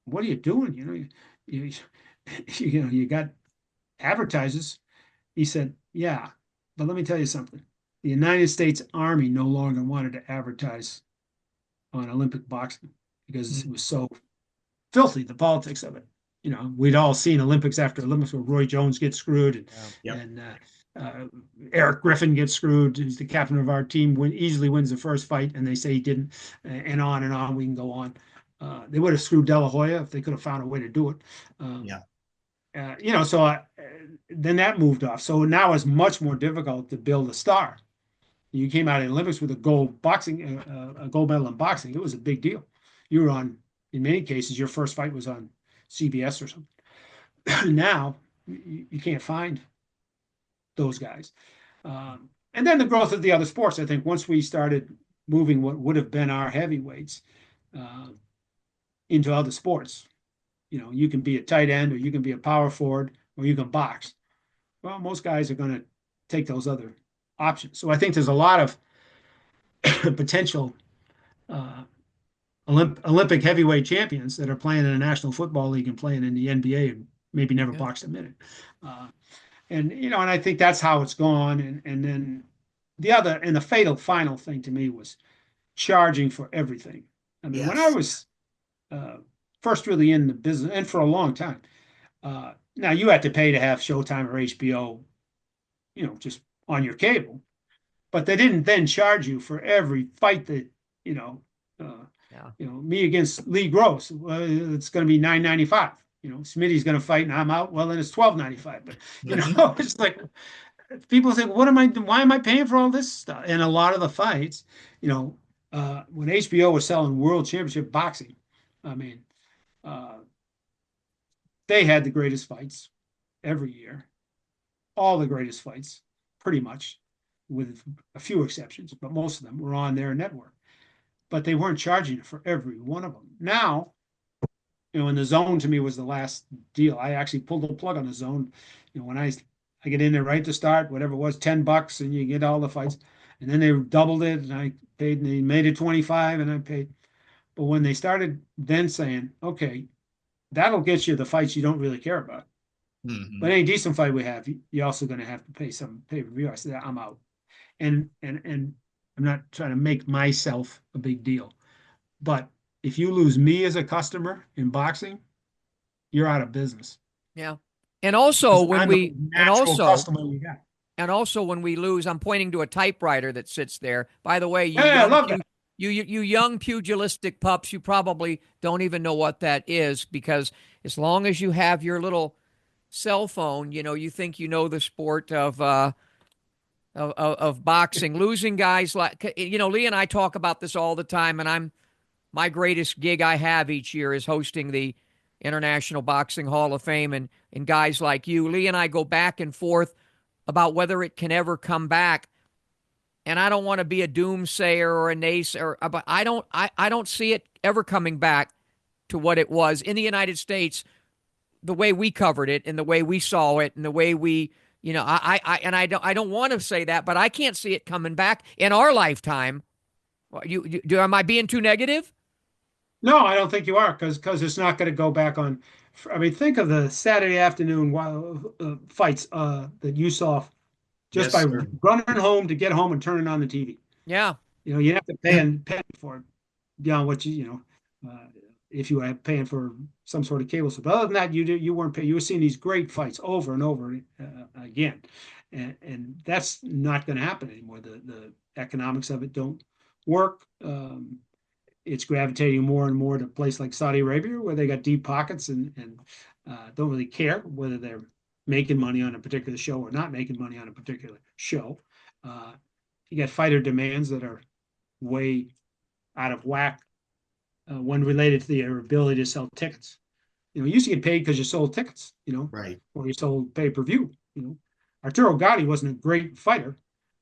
Speaker 3: what are you doing? You, you got advertisers. He said, yeah, but let me tell you something. The United States Army no longer wanted to advertise on Olympic boxing because it was so filthy, the politics of it. We'd all seen Olympics after Olympics where Roy Jones gets screwed and,
Speaker 1: Yeah.
Speaker 2: Yep.
Speaker 3: and Eric Griffin gets screwed. He's the captain of our team, easily wins the first fight, and they say he didn't, and on and on. We can go on. They would have screwed De La Hoya if they could have found a way to do it. Um,
Speaker 2: Yeah.
Speaker 3: so then that moved off. So now it's much more difficult to build a star. You came out of the Olympics with a gold medal in boxing. It was a big deal. You were on, in many cases, your first fight was on CBS or something. Now you can't find those guys. And then the growth of the other sports. I think once we started moving what would have been our heavyweights uh, into other sports, you can be a tight end or you can be a power forward or you can box. Well, most guys are going to take those other options. So I think there's a lot of potential uh, Olympic heavyweight champions that are playing in the National Football League and playing in the NBA and maybe never
Speaker 1: Yeah.
Speaker 3: boxed a minute. Uh, and I think that's how it's gone. And then the fatal final thing to me was charging for everything. I mean, when I
Speaker 2: Yes.
Speaker 3: was uh, first really in the business, and for a long time, now you had to pay to have Showtime or HBO, just on your cable, but they didn't then charge you for every fight that you know. Uh,
Speaker 1: Yeah.
Speaker 3: me against Lee Gross, it's going to be $9.95. Smitty's going to fight and I'm out. Well, then it's $12.95. But
Speaker 2: Mhm.
Speaker 3: it's like people say, "What am I? Why am I paying for all this stuff?" And a lot of the fights, when HBO was selling World Championship boxing, I mean, uh, they had the greatest fights every year, all the greatest fights, pretty much, with a few exceptions, but most of them were on their network. But they weren't charging for every one of them. Now, and the zone to me was the last deal. I actually pulled the plug on the zone. When I get in there right to start, whatever it was, $10, and you get all the fights. And then they doubled it, and I paid, and they made it 25, and I paid. But when they started then saying, okay, that'll get you the fights you don't really care about. But
Speaker 2: Mhm.
Speaker 3: any decent fight we have, you're also going to have to pay some pay-per-view. I said, I'm out. And I'm not trying to make myself a big deal. But if you lose me as a customer in boxing, you're out of business
Speaker 1: Yeah. And also
Speaker 3: because
Speaker 1: when
Speaker 3: I'm the
Speaker 1: we and
Speaker 3: natural
Speaker 1: also
Speaker 3: customer you got.
Speaker 1: and also when we lose, I'm pointing to a typewriter that sits there. By the way,
Speaker 3: Yeah, I love that.
Speaker 1: you young pugilistic pups, you probably don't even know what that is because as long as you have your little cell phone, you think you know the sport of boxing. Losing guys like Lee and I talk about this all the time, and my greatest gig I have each year is hosting the International Boxing Hall of Fame, and guys like you, Lee and I go back and forth about whether it can ever come back. and I don't want to be a doomsayer or a naysayer, but I don't see it ever coming back to what it was in the United States, the way we covered it and the way we saw it and the way we, I don't want to say that, but I can't see it coming back in our lifetime. Am I being too negative?
Speaker 3: No, I don't think you are, because it's not going to go back on. I mean, think of the Saturday afternoon fights that you saw just
Speaker 2: Yes,
Speaker 3: by
Speaker 2: sir.
Speaker 3: running home to get home and turning on the TV.
Speaker 1: Yeah.
Speaker 3: You have to pay for it beyond what if you were paying for some sort of cable. So, but other than that, you weren't paying. You were seeing these great fights over and over again, and that's not going to happen anymore. The economics of it don't work. It's gravitating more and more to a place like Saudi Arabia, where they got deep pockets and don't really care whether they're making money on a particular show or not making money on a particular show. You got fighter demands that are way out of whack when related to their ability to sell tickets. You used to get paid because you sold tickets,
Speaker 2: Right.
Speaker 3: or you sold pay-per-view. Arturo Gatti wasn't a great fighter,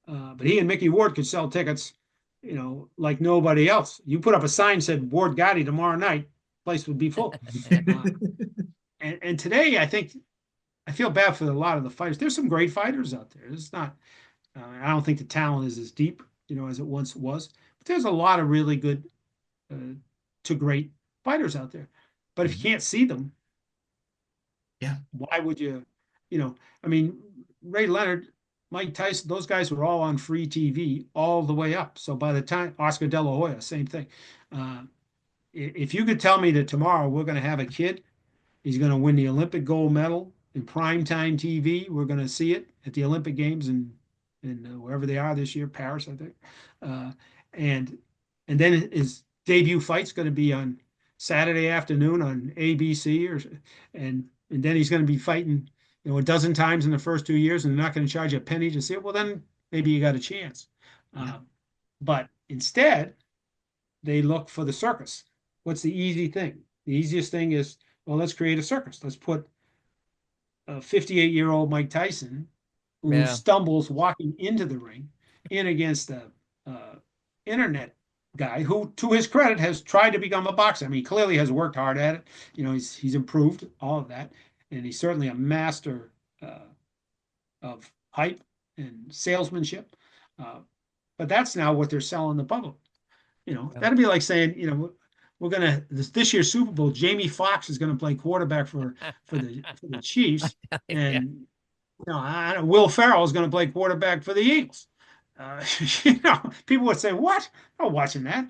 Speaker 3: but he and Mickey Ward could sell tickets, like nobody else. You put up a sign that said Ward Gotti tomorrow night, place would be full. And today, I feel bad for a lot of the fighters. There's some great fighters out there. It's not, I don't think the talent is as deep, as it once was. But there's a lot of really good to great fighters out there. But if you can't see them,
Speaker 2: Yeah.
Speaker 3: why would you, I mean, Ray Leonard, Mike Tyson, those guys were all on free TV all the way up. So by the time Oscar De La Hoya, same thing. If you could tell me that tomorrow we're going to have a kid, he's going to win the Olympic gold medal in primetime TV. We're going to see it at the Olympic Games in wherever they are this year, Paris, I think. And then his debut fight's going to be on Saturday afternoon on ABC, and then he's going to be fighting, a dozen times in the first 2 years, and they're not going to charge you a penny to see it. Well, then maybe you got a chance.
Speaker 2: Yeah.
Speaker 3: But instead, they look for the circus. What's the easy thing? The easiest thing is, well, let's create a circus. Let's put a 58-year-old Mike Tyson, who stumbles walking into the ring, in against the internet guy who, to his credit, has tried to become a boxer. I mean, he clearly has worked hard at it. He's improved all of that, and he's certainly a master of hype and salesmanship. But that's now what they're selling the public. That'd be like saying, we're gonna this year's Super Bowl, Jamie Foxx is gonna play quarterback for the Chiefs, and Will Ferrell is gonna play quarterback for the Eagles. People would say, "What? I'm watching that."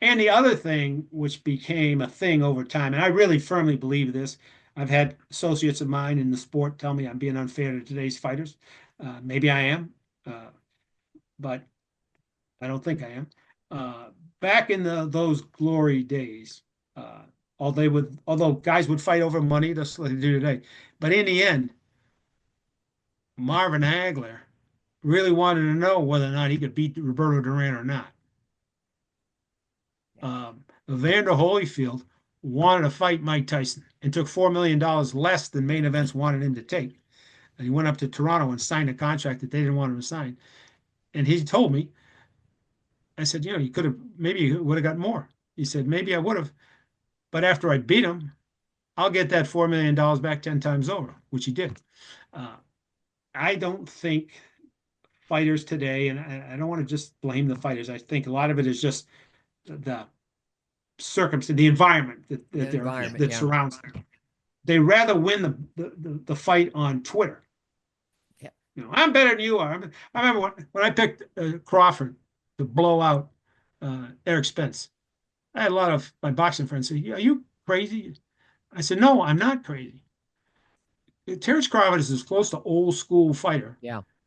Speaker 3: And the other thing, which became a thing over time, and I really firmly believe this. I've had associates of mine in the sport tell me I'm being unfair to today's fighters. Maybe I am, but I don't think I am. Back in those glory days, although guys would fight over money, just like they do today, but in the end, Marvin Hagler really wanted to know whether or not he could beat Roberto Duran or not. Evander Holyfield wanted to fight Mike Tyson and took $4 million less than main events wanted him to take. And he went up to Toronto and signed a contract that they didn't want him to sign. And he told me, I said, you could have, maybe you would have got more. He said, maybe I would have. But after I beat him, I'll get that $4 million back 10 times over, which he did. I don't think fighters today, and I don't want to just blame the fighters. I think a lot of it is just the circumstance, the environment that surrounds them. They rather win the fight on Twitter.
Speaker 1: Yeah.
Speaker 3: I'm better than you are. I remember when I picked Crawford to blow out Eric Spence. I had a lot of my boxing friends say, "Are you crazy?" I said, "No, I'm not crazy." Terrence Crawford is as close to old school fighter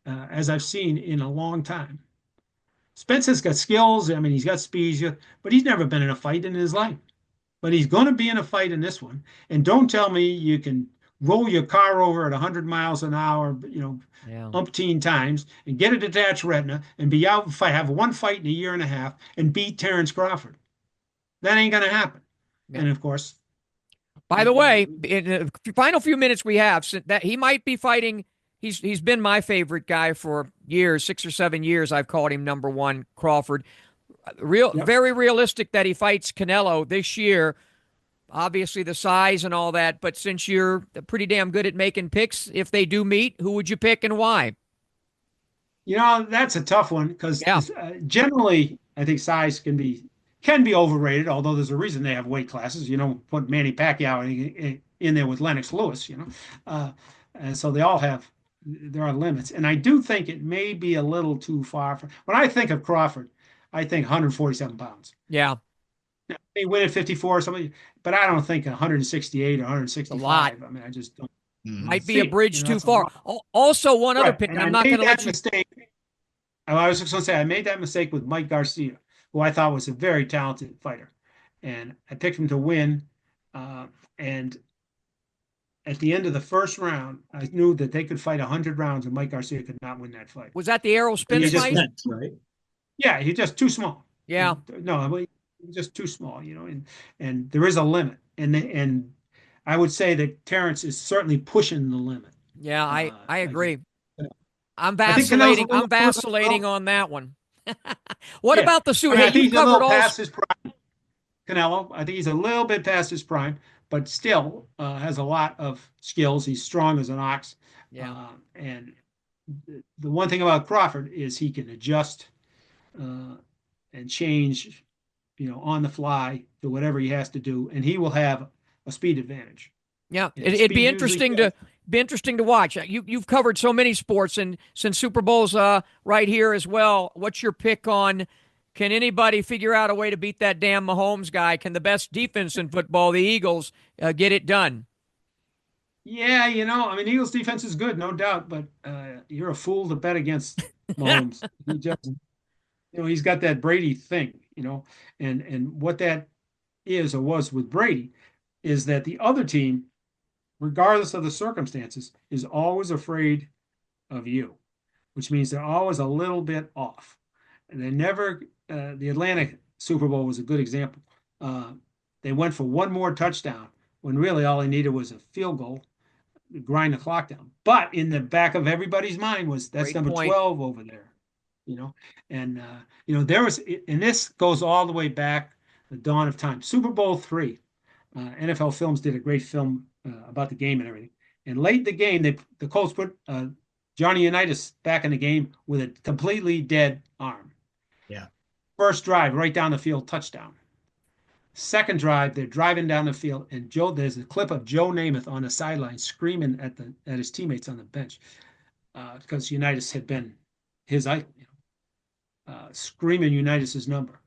Speaker 3: as I've seen in a long time. Spence has got skills. I mean, he's got speed, but he's never been in a fight in his life. But he's going to be in a fight in this one. And don't tell me you can roll your car over at 100 miles an hour, umpteen times, and get a detached retina and be out and fight, have one fight in a year and a half and beat Terrence Crawford. That ain't going to happen. Yeah. And of course,
Speaker 1: by the way, in the final few minutes we have, that he might be fighting He's been my favorite guy for years, 6 or 7 years. I've called him number one, Crawford.
Speaker 3: Yep.
Speaker 1: Very realistic that he fights Canelo this year. Obviously, the size and all that, but since you're pretty damn good at making picks, if they do meet, who would you pick and why?
Speaker 3: That's a tough one because
Speaker 1: Yeah,
Speaker 3: generally I think size can be overrated. Although there's a reason they have weight classes. Put Manny Pacquiao in there with Lennox Lewis. And so there are limits. And I do think it may be a little too far. When I think of Crawford, I think 147 pounds.
Speaker 1: yeah,
Speaker 3: He win at 54 or something, but I don't think 168 or
Speaker 1: a lot.
Speaker 3: 165. I mean, I just don't
Speaker 1: Might be
Speaker 3: see
Speaker 1: a
Speaker 3: it.
Speaker 1: bridge too
Speaker 3: That's a
Speaker 1: far.
Speaker 3: lot.
Speaker 1: Also, one other
Speaker 3: Right.
Speaker 1: pick,
Speaker 3: And
Speaker 1: and I'm
Speaker 3: I
Speaker 1: not going
Speaker 3: made
Speaker 1: to let
Speaker 3: that
Speaker 1: you.
Speaker 3: mistake. I was just going to say, I made that mistake with Mike Garcia, who I thought was a very talented fighter. And I picked him to win. And at the end of the first round, I knew that they could fight 100 rounds and Mike Garcia could not win that fight.
Speaker 1: Was that the Errol
Speaker 3: He
Speaker 1: Spence
Speaker 3: just
Speaker 1: fight?
Speaker 3: was,
Speaker 2: Right.
Speaker 3: yeah, he's just too small.
Speaker 1: Yeah,
Speaker 3: No, I mean, he's just too small, and there is a limit. And I would say that Terrence is certainly pushing the limit.
Speaker 1: yeah, I
Speaker 3: Again.
Speaker 1: agree. I'm
Speaker 3: I think Canelo's a
Speaker 1: vacillating. I'm
Speaker 3: little,
Speaker 1: vacillating on that one. What
Speaker 3: yeah.
Speaker 1: about the
Speaker 3: I
Speaker 1: suit?
Speaker 3: mean,
Speaker 1: Hey,
Speaker 3: I think
Speaker 1: you've
Speaker 3: he's a
Speaker 1: covered
Speaker 3: little
Speaker 1: all.
Speaker 3: past his prime. Canelo, I think he's a little bit past his prime, but still has a lot of skills. He's strong as an ox.
Speaker 1: Yeah,
Speaker 3: And the one thing about Crawford is he can adjust and change, on the fly to whatever he has to do, and he will have a speed advantage.
Speaker 1: yeah.
Speaker 3: And
Speaker 1: It'd be
Speaker 3: speed usually
Speaker 1: interesting to watch. You've covered so many sports, and since Super Bowl's right here as well, what's your pick on? Can anybody figure out a way to beat that damn Mahomes guy? Can the best defense in football, the Eagles, get it done?
Speaker 3: Yeah, I mean, Eagles defense is good, no doubt, but you're a fool to bet against Mahomes. He just, he's got that Brady thing, and what that is or was with Brady is that the other team, regardless of the circumstances, is always afraid of you, which means they're always a little bit off. And the Atlanta Super Bowl was a good example. They went for one more touchdown when really all they needed was a field goal to grind the clock down. But in the back of everybody's mind was that's
Speaker 1: Great
Speaker 3: number
Speaker 1: point.
Speaker 3: 12 over there, and there was, and this goes all the way back the dawn of time. Super Bowl III, NFL Films did a great film about the game and everything. And late in the game, the Colts put Johnny Unitas back in the game with a completely dead arm.
Speaker 2: Yeah.
Speaker 3: First drive, right down the field, touchdown. Second drive, they're driving down the field, and there's a clip of Joe Namath on the sideline screaming at his teammates on the bench because Unitas had been his idol, screaming Unitas's number.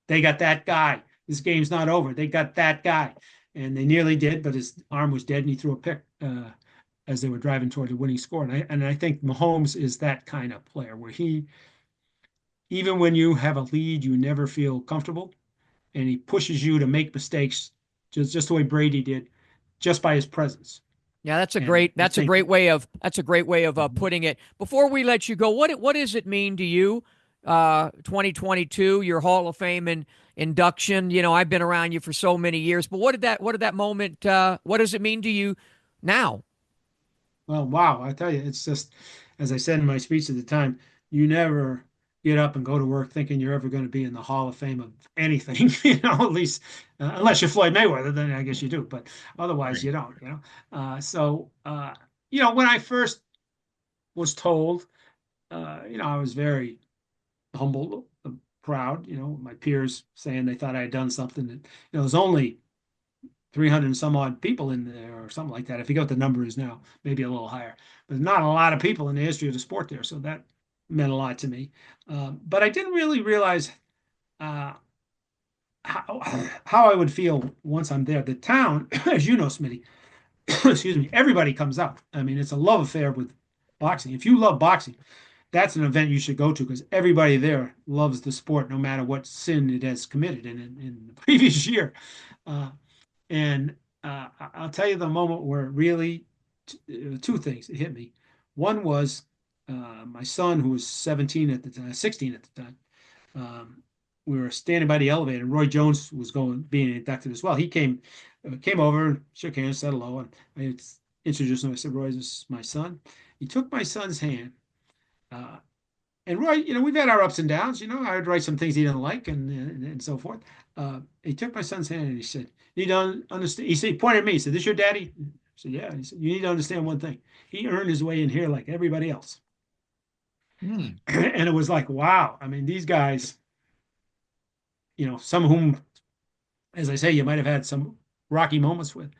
Speaker 3: They got that guy. This game's not over. They got that guy, and they nearly did, but his arm was dead, and he threw a pick as they were driving toward the winning score. And I think Mahomes is that kind of player where even when you have a lead, you never feel comfortable, and he pushes you to make mistakes, just the way Brady did, just by his presence.
Speaker 1: Yeah,
Speaker 3: And I
Speaker 1: that's a
Speaker 3: think
Speaker 1: great way of putting it. Before we let you go, what does it mean to you? 2022, your Hall of Fame and induction. I've been around you for so many years, but what did that moment? What does it mean to you now?
Speaker 3: Well, wow, I tell you, it's just, as I said in my speech at the time, you never get up and go to work thinking you're ever going to be in the Hall of Fame of anything, at least unless you're Floyd Mayweather, then I guess you do, but otherwise
Speaker 2: Right.
Speaker 3: you don't, when I first was told, I was very humbled, proud, my peers saying they thought I had done something that, there's only 300 and some odd people in there or something like that. I forget what the number is now, maybe a little higher. But not a lot of people in the history of the sport there. So that meant a lot to me. But I didn't really realize uh, how I would feel once I'm there. The town, as you know, Smitty, excuse me, everybody comes out. I mean, it's a love affair with boxing. If you love boxing, that's an event you should go to because everybody there loves the sport, no matter what sin it has committed in the previous year. And I'll tell you the moment where it really, two things it hit me. One was my son, who was 17 at the time, 16 at the time. We were standing by the elevator, and Roy Jones was being inducted as well. He came over, shook hands, said hello, and introduced him. I said, Roy, this is my son. He took my son's hand. And Roy, we've had our ups and downs. I would write some things he didn't like and so forth. He took my son's hand and he said, "You don't understand." He pointed at me. He said, "This your daddy?" I said, "Yeah." He said, "You need to understand one thing. He earned his way in here like everybody else." And it was like, wow. I mean, these guys, some of whom, as I say, you might have had some rocky moments with.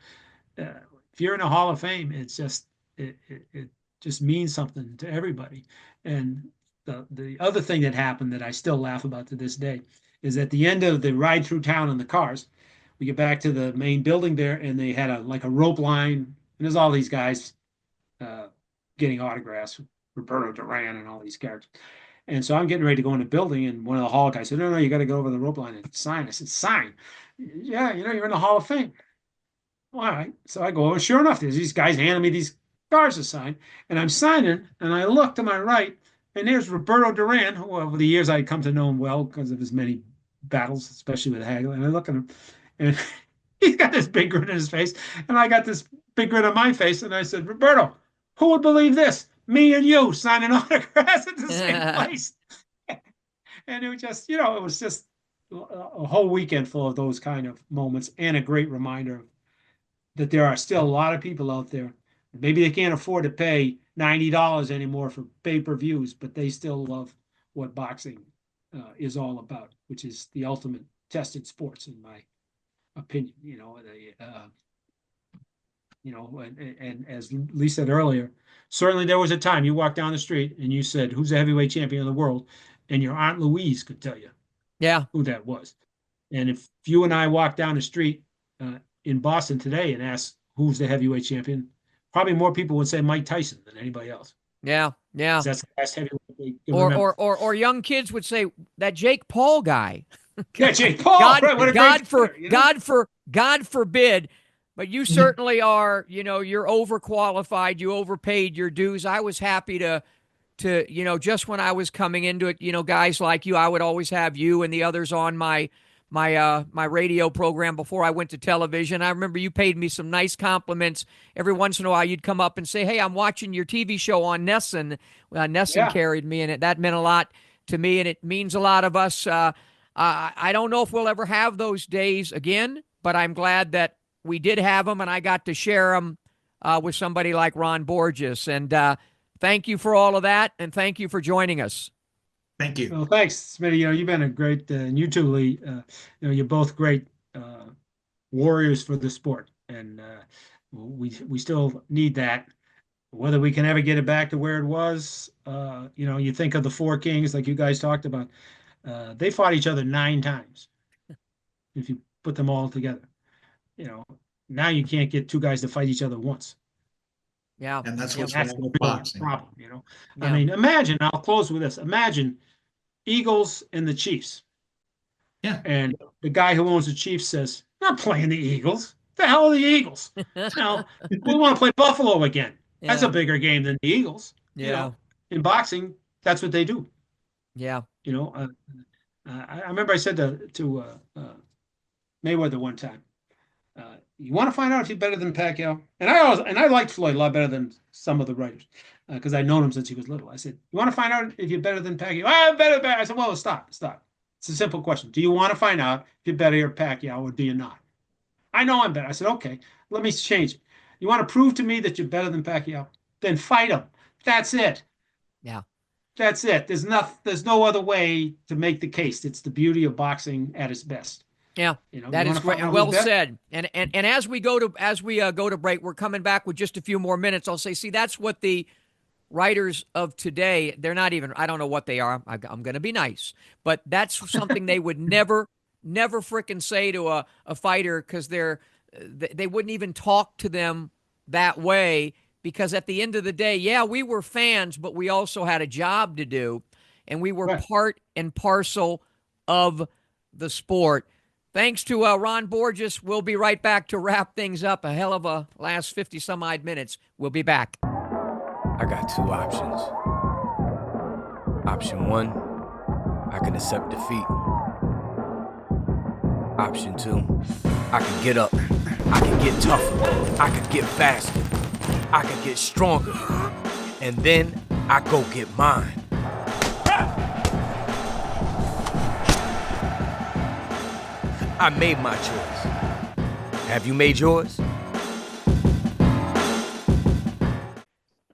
Speaker 3: If you're in the Hall of Fame, it just means something to everybody. And the other thing that happened that I still laugh about to this day is at the end of the ride through town in the cars, we get back to the main building there, and they had a rope line, and there's all these guys getting autographs, Roberto Duran and all these characters. And so I'm getting ready to go in the building, and one of the hall guys said, "No, you got to go over the rope line and sign." I said, "Sign? Yeah, you're in the Hall of Fame." All right. So I go, sure enough, there's these guys handing me these cards to sign, and I'm signing, and I look to my right, and there's Roberto Duran, who over the years I'd come to know him well because of his many battles, especially with Hagler. And I look at him, and he's got this big grin on his face, and I got this big grin on my face, and I said, "Roberto, who would believe this? Me and you signing autographs at the same place." And it was just, it was just a whole weekend full of those kind of moments, and a great reminder that there are still a lot of people out there. Maybe they can't afford to pay $90 anymore for pay-per-views, but they still love what boxing is all about, which is the ultimate test in sports, in my opinion. And as Lee said earlier, certainly there was a time you walked down the street and you said, "Who's the heavyweight champion of the world?" And your Aunt Louise could tell you who that was. And if you and I walked down the street in Boston today and asked who's the heavyweight champion, probably more people would say Mike Tyson than anybody else.
Speaker 1: Yeah.
Speaker 3: That's the best heavyweight they can
Speaker 1: remember. Or young kids would say that Jake Paul guy.
Speaker 3: Yeah, Jake Paul.
Speaker 1: God forbid. But you certainly are, you're overqualified. You overpaid your dues. I was happy to just when I was coming into it, guys like you, I would always have you and the others on my radio program before I went to television. I remember you paid me some nice compliments. Every once in a while, you'd come up and say, "Hey, I'm watching your TV show on Nesson." Nesson carried me, and that meant a lot to me, and it means a lot of us. I don't know if we'll ever have those days again, but I'm glad that we did have them, and I got to share them with somebody like Ron Borges. And thank you for all of that, and thank you for joining us.
Speaker 2: Thank you.
Speaker 3: Well, thanks, Smitty. You've been a great, and you too, Lee. You're both great warriors for the sport, and we still need that. Whether we can ever get it back to where it was, you think of the Four Kings, like you guys talked about. They fought each other 9 times. If you put them all together, now you can't get 2 guys to fight each other once.
Speaker 1: Yeah,
Speaker 2: and that's what's
Speaker 3: that's
Speaker 2: wrong with boxing.
Speaker 3: Problem. I mean, imagine. I'll close with this. Imagine Eagles and the Chiefs.
Speaker 2: Yeah.
Speaker 3: And the guy who owns the Chiefs says, "Not playing the Eagles. The hell are the Eagles? We want to play Buffalo again. That's a bigger game than the Eagles."
Speaker 1: Yeah.
Speaker 3: In boxing, that's what they do.
Speaker 1: Yeah.
Speaker 3: I remember I said to Mayweather one time, "You want to find out if you're better than Pacquiao?" And I liked Floyd a lot better than some of the writers because I'd known him since he was little. I said, "You want to find out if you're better than Pacquiao?" "I'm better than Pacquiao." I said, "Well, stop. It's a simple question. Do you want to find out if you're better than Pacquiao or do you not?" "I know I'm better." I said, "Okay, let me change it. You want to prove to me that you're better than Pacquiao? Then fight him. That's it."
Speaker 1: Yeah.
Speaker 3: That's it. There's no other way to make the case. It's the beauty of boxing at its best.
Speaker 1: Yeah, that is great and well said. And as we go to break, we're coming back with just a few more minutes. I'll say, see, that's what the writers of today, they're not even, I don't know what they are. I'm going to be nice, but that's something they would never frickin' say to a fighter because they wouldn't even talk to them that way because at the end of the day, yeah, we were fans, but we also had a job to do and we were part and parcel of the sport. Thanks to Ron Borges. We'll be right back to wrap things up. A hell of a last 50-some-odd minutes. We'll be back.
Speaker 4: I got 2 options. Option 1, I can accept defeat. Option 2, I can get up. I can get tougher. I can get faster. I can get stronger. And then I go get mine. I made my choice. Have you made yours?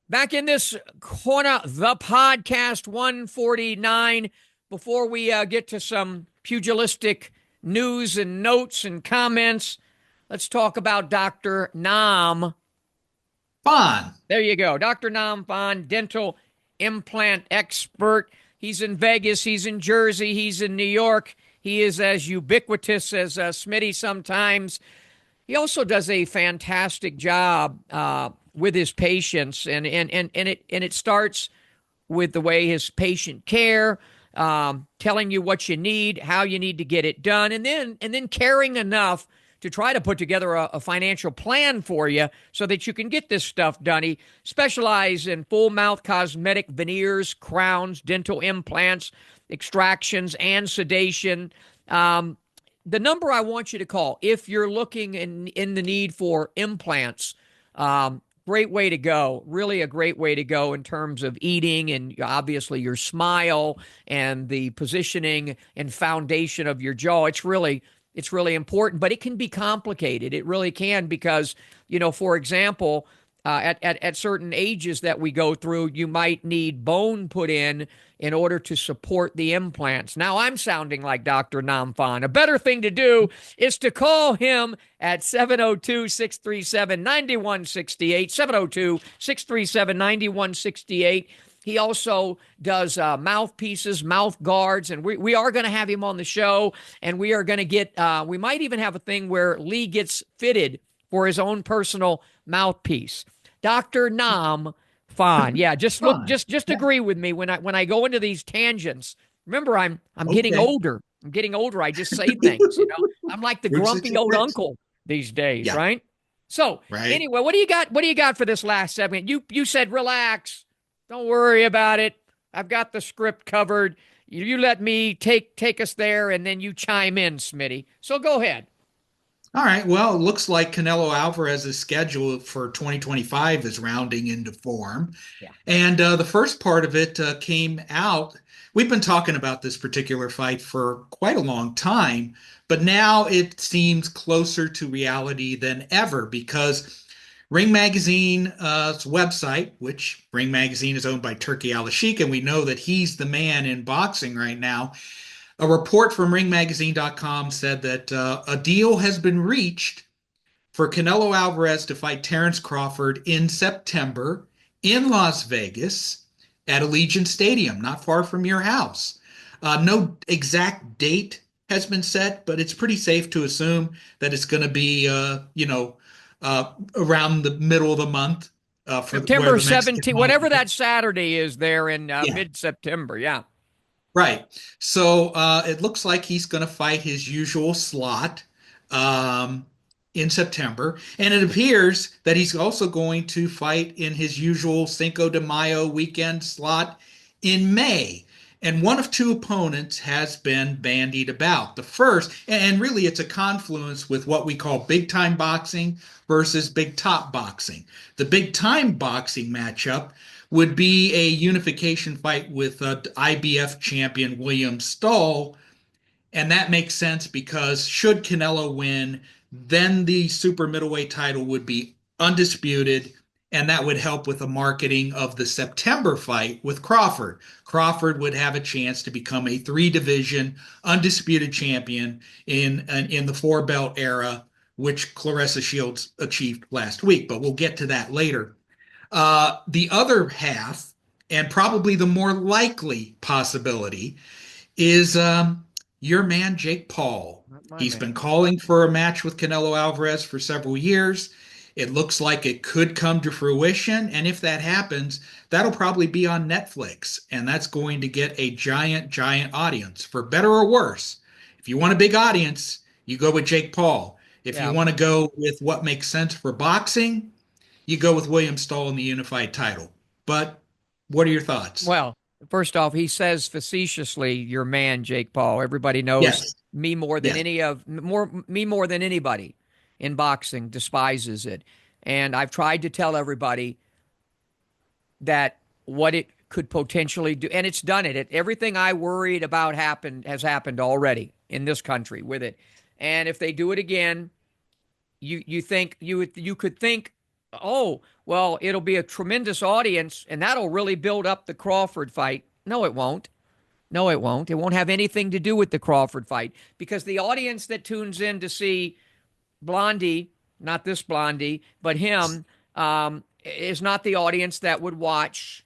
Speaker 1: Back in this corner, the podcast 149. Before we get to some pugilistic news and notes and comments, let's talk about Dr. Nam
Speaker 2: Fun.
Speaker 1: There you go. Dr. Nam Phan, dental implant expert. He's in Vegas. He's in Jersey. He's in New York. He is as ubiquitous as Smitty sometimes. He also does a fantastic job with his patients, and it starts with the way his patient care, telling you what you need, how you need to get it done, and then caring enough to try to put together a financial plan for you so that you can get this stuff done. He specializes in full mouth cosmetic veneers, crowns, dental implants, extractions, and sedation. The number I want you to call if you're looking in the need for implants, great way to go. Really a great way to go in terms of eating and obviously your smile and the positioning and foundation of your jaw. It's really important, but it can be complicated. It really can because, for example, at certain ages that we go through, you might need bone put in order to support the implants. Now I'm sounding like Dr. Nam Phan. A better thing to do is to call him at 702-637-9168, 702-637-9168. He also does mouthpieces, mouth guards, and we are going to have him on the show, and we are going to get, we might even have a thing where Lee gets fitted for his own personal mouthpiece. Dr. Nam Phan. Yeah, just look, just agree with me when I go into these tangents. Remember, I'm getting older. I'm getting older. I just say things, I'm like the grumpy old uncle these days, right? So anyway, what do you got? What do you got for this last segment? You said relax. Don't worry about it. I've got the script covered. You let me take us there, and then you chime in, Smitty. So go ahead.
Speaker 2: All right. Well, it looks like Canelo Alvarez's schedule for 2025 is rounding into form.
Speaker 1: Yeah.
Speaker 2: And the first part of it came out. We've been talking about this particular fight for quite a long time, but now it seems closer to reality than ever because Ring Magazine's website, which Ring Magazine is owned by Turki Al-Sheikh, and we know that he's the man in boxing right now. A report from ringmagazine.com said that a deal has been reached for Canelo Alvarez to fight Terence Crawford in September in Las Vegas at Allegiant Stadium, not far from your house. No exact date has been set, but it's pretty safe to assume that it's going to be, around the middle of the month. For
Speaker 1: September 17th, whatever that Saturday is there in mid-September, yeah.
Speaker 2: Right. So it looks like he's going to fight his usual slot in September. And it appears that he's also going to fight in his usual Cinco de Mayo weekend slot in May. And one of two opponents has been bandied about. The first, and really it's a confluence with what we call big-time boxing versus big-top boxing. The big-time boxing matchup would be a unification fight with IBF champion William Stahl. And that makes sense because should Canelo win, then the super middleweight title would be undisputed, and that would help with the marketing of the September fight with Crawford. Crawford would have a chance to become a three-division undisputed champion in the four-belt era, which Claressa Shields achieved last week. But we'll get to that later. The other half, and probably the more likely possibility, is your man Jake Paul. He's been calling for a match with Canelo Alvarez for several years. It looks like it could come to fruition, and if that happens, that'll probably be on Netflix, and that's going to get a giant audience, for better or worse. If you want a big audience, you go with Jake Paul. If you want to go with what makes sense for boxing, you go with William Stahl in the unified title. But what are your thoughts?
Speaker 1: Well, first off, he says facetiously, your man, Jake Paul. Everybody knows me more than more than anybody in boxing despises it. And I've tried to tell everybody that what it could potentially do, and it's done it. Everything I worried about has happened already in this country with it. And if they do it again, you could think, oh, well, it'll be a tremendous audience, and that'll really build up the Crawford fight. No, it won't. No, it won't. It won't have anything to do with the Crawford fight, because the audience that tunes in to see Blondie, not this Blondie, but him, is not the audience that would watch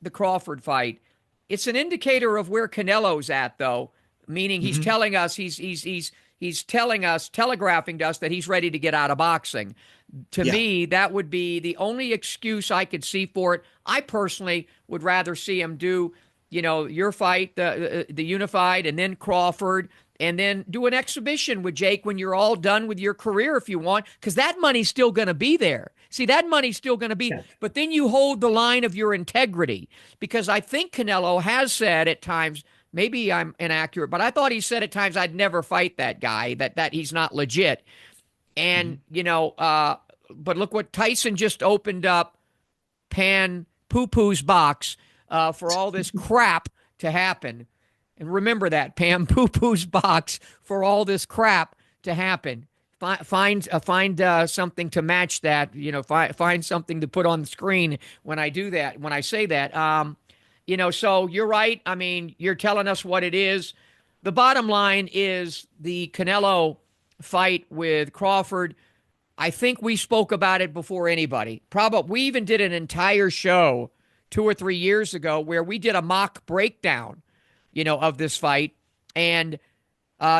Speaker 1: the Crawford fight. It's an indicator of where Canelo's at, though, meaning he's telling us he's telling us, telegraphing to us that he's ready to get out of boxing. To me, that would be the only excuse I could see for it. I personally would rather see him do, your fight, the unified, and then Crawford, and then do an exhibition with Jake when you're all done with your career if you want, because that money's still going to be there. See, that money's still going to be, but then you hold the line of your integrity, because I think Canelo has said at times, maybe I'm inaccurate, but I thought he said at times, I'd never fight that guy, that he's not legit. And, but look what Tyson just opened up Pan Poo-Poo's box for all this crap to happen. And remember that, Pam Poo-Poo's box for all this crap to happen. Find something to match that, find something to put on the screen when I do that, when I say that. So you're right. I mean, you're telling us what it is. The bottom line is the Canelo fight with Crawford. I think we spoke about it before anybody. Probably we even did an entire show 2 or 3 years ago where we did a mock breakdown, of this fight. And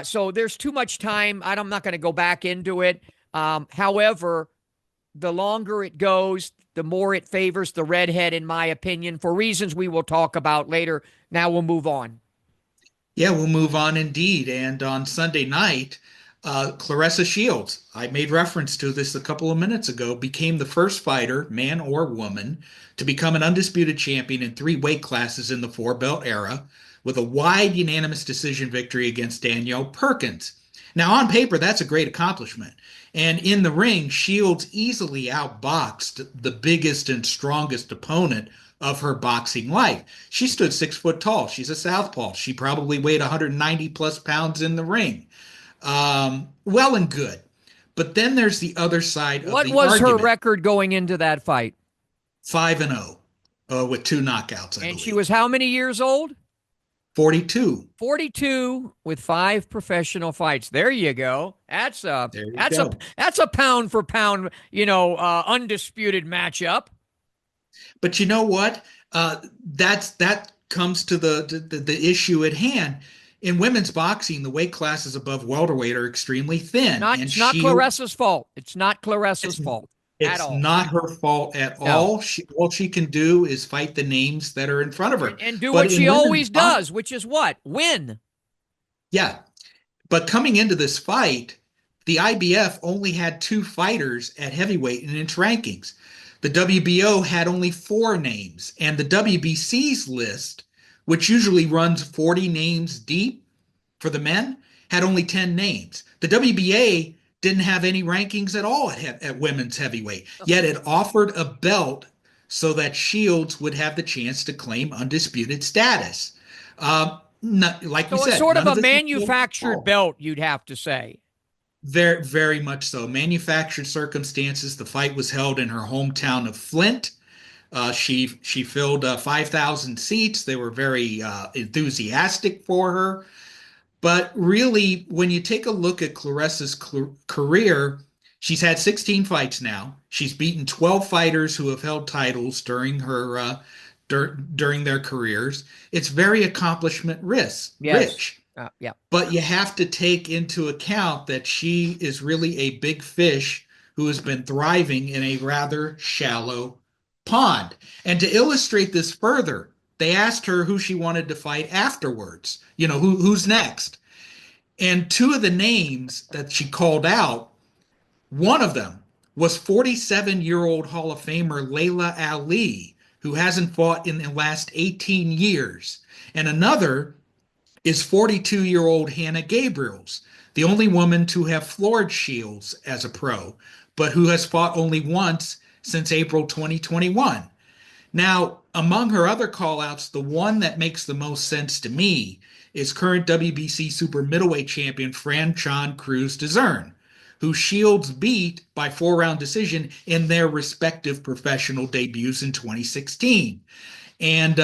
Speaker 1: so there's too much time. I'm not going to go back into it. However, the longer it goes, the more it favors the redhead, in my opinion, for reasons we will talk about later. Now we'll move on.
Speaker 2: Yeah, we'll move on indeed. And on Sunday night, Claressa Shields, I made reference to this a couple of minutes ago, became the first fighter, man or woman, to become an undisputed champion in 3 weight classes in the 4-belt era, with a wide unanimous decision victory against Danielle Perkins. Now, on paper, that's a great accomplishment. And in the ring, Shields easily outboxed the biggest and strongest opponent of her boxing life. She stood 6 foot tall. She's a southpaw. She probably weighed 190 plus pounds in the ring. Well and good. But then there's the other side of the argument.
Speaker 1: What was her record going into that fight?
Speaker 2: 5-0 with 2 knockouts, I believe.
Speaker 1: And she was how many years old?
Speaker 2: 42.
Speaker 1: 42 with 5 professional fights. There you go. That's a pound for pound, undisputed matchup.
Speaker 2: But you know what? That comes to the issue at hand. In women's boxing, the weight classes above welterweight are extremely thin.
Speaker 1: It's not Claressa's fault. It's not Claressa's fault.
Speaker 2: It's not her fault at all. All she can do is fight the names that are in front of her.
Speaker 1: And do what she always does, which is what? Win.
Speaker 2: Yeah. But coming into this fight, the IBF only had 2 fighters at heavyweight in its rankings. The WBO had only 4 names, and the WBC's list, which usually runs 40 names deep for the men, had only 10 names. The WBA didn't have any rankings at all at women's heavyweight, yet it offered a belt so that Shields would have the chance to claim undisputed status. Like you said,
Speaker 1: it's sort of a manufactured belt, you'd have to say.
Speaker 2: Very, very much so. Manufactured circumstances. The fight was held in her hometown of Flint. She filled 5,000 seats. They were very enthusiastic for her. But really, when you take a look at Claressa's career, she's had 16 fights now. She's beaten 12 fighters who have held titles during her during their careers. It's very accomplishment rich.
Speaker 1: Yeah.
Speaker 2: But you have to take into account that she is really a big fish who has been thriving in a rather shallow pond. And to illustrate this further, they asked her who she wanted to fight afterwards. Who's next? And 2 of the names that she called out, one of them was 47-year-old Hall of Famer Layla Ali, who hasn't fought in the last 18 years. And another is 42-year-old Hannah Gabriels, the only woman to have floored Shields as a pro. but who has fought only once since April 2021. Now, among her other callouts, the one that makes the most sense to me is current WBC super middleweight champion Franchon Cruz-Dezurn, who Shields beat by 4-round decision in their respective professional debuts in 2016. And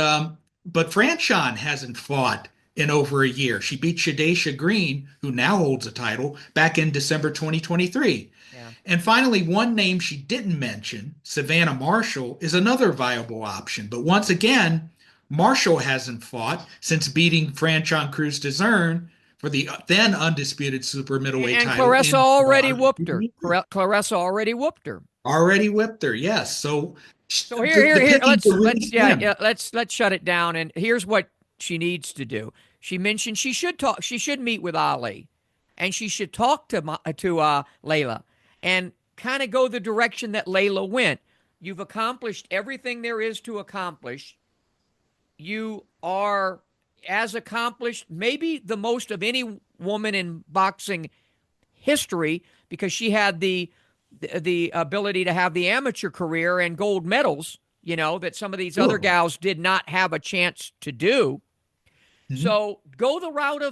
Speaker 2: but Franchon hasn't fought in over a year. She beat Shadesha Green, who now holds a title, back in December 2023.
Speaker 1: Yeah.
Speaker 2: And finally, one name she didn't mention, Savannah Marshall, is another viable option. But once again, Marshall hasn't fought since beating Franchon Cruz-Dezurn for the then undisputed super middleweight
Speaker 1: And
Speaker 2: title.
Speaker 1: Claressa already whooped her. Claressa already whooped her.
Speaker 2: Already whipped her, yes. So
Speaker 1: here, let's shut it down. And here's what she needs to do. She mentioned she should meet with Ali, and she should talk to Layla, and kind of go the direction that Layla went. You've accomplished everything there is to accomplish. You are as accomplished, maybe the most of any woman in boxing history, because she had the ability to have the amateur career and gold medals, that some of these other gals did not have a chance to do. Mm-hmm. So go the route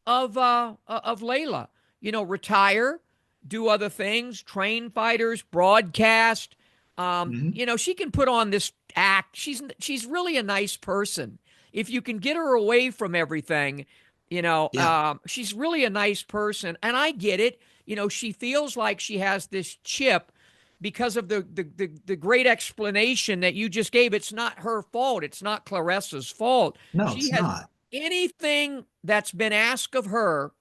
Speaker 1: of Layla. Retire, do other things, train fighters, broadcast. She can put on this act. She's really a nice person. If you can get her away from everything, she's really a nice person. And I get it. She feels like she has this chip because of the great explanation that you just gave. It's not her fault. It's not Claressa's fault.
Speaker 2: No, it's not.
Speaker 1: Anything that's been asked of her,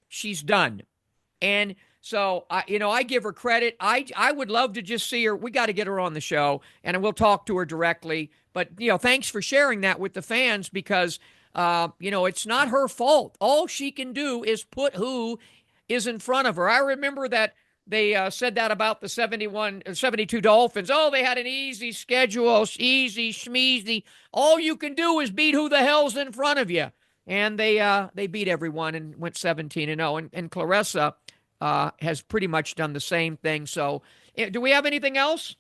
Speaker 1: she's done. And so, I give her credit. I would love to just see her. We got to get her on the show, and we'll talk to her directly. But, thanks for sharing that with the fans, because, it's not her fault. All she can do is put who is in front of her. I remember that they said that about the 72 Dolphins. Oh, they had an easy schedule, easy, schmeezy. All you can do is beat who the hell's in front of you. And they beat everyone and went 17-0. And Claressa has pretty much done the same thing. So do we have anything else?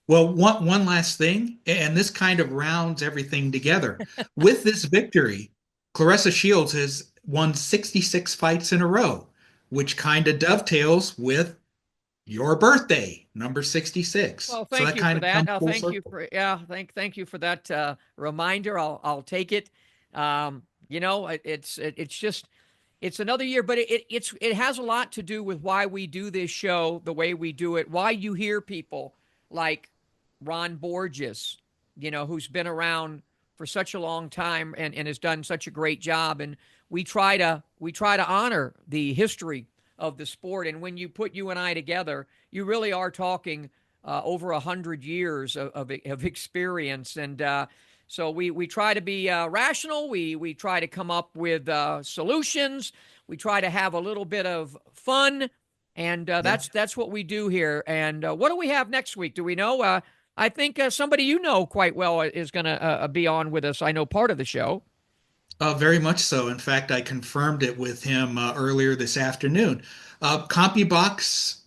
Speaker 2: Well, one last thing, and this kind of rounds everything together. With this victory, Claressa Shields has won 66 fights in a row, which kind of dovetails with your birthday, number 66.
Speaker 1: Well, thank you for that. Thank you for that reminder. I'll take it. It's another year, but it has a lot to do with why we do this show the way we do it. Why you hear people like Ron Borges, who's been around for such a long time and has done such a great job. And we try to honor the history of the sport. And when you put you and I together, you really are talking over 100 years of experience. And so we try to be rational. We try to come up with solutions. We try to have a little bit of fun. And that's what we do here. And what do we have next week? Do we know? I think somebody quite well is going to be on with us. I know part of the show.
Speaker 2: Very much so. In fact, I confirmed it with him earlier this afternoon. CompuBox,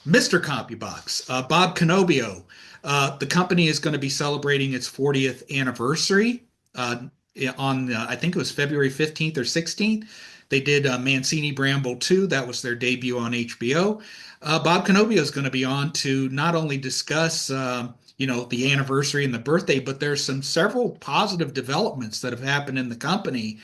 Speaker 2: Mr. CompuBox, Bob Canobio. The company is going to be celebrating its 40th anniversary on, I think it was February 15th or 16th. They did Mancini Bramble 2. That was their debut on HBO. Bob Canobio is going to be on to not only discuss the anniversary and the birthday, but there's several positive developments that have happened in the company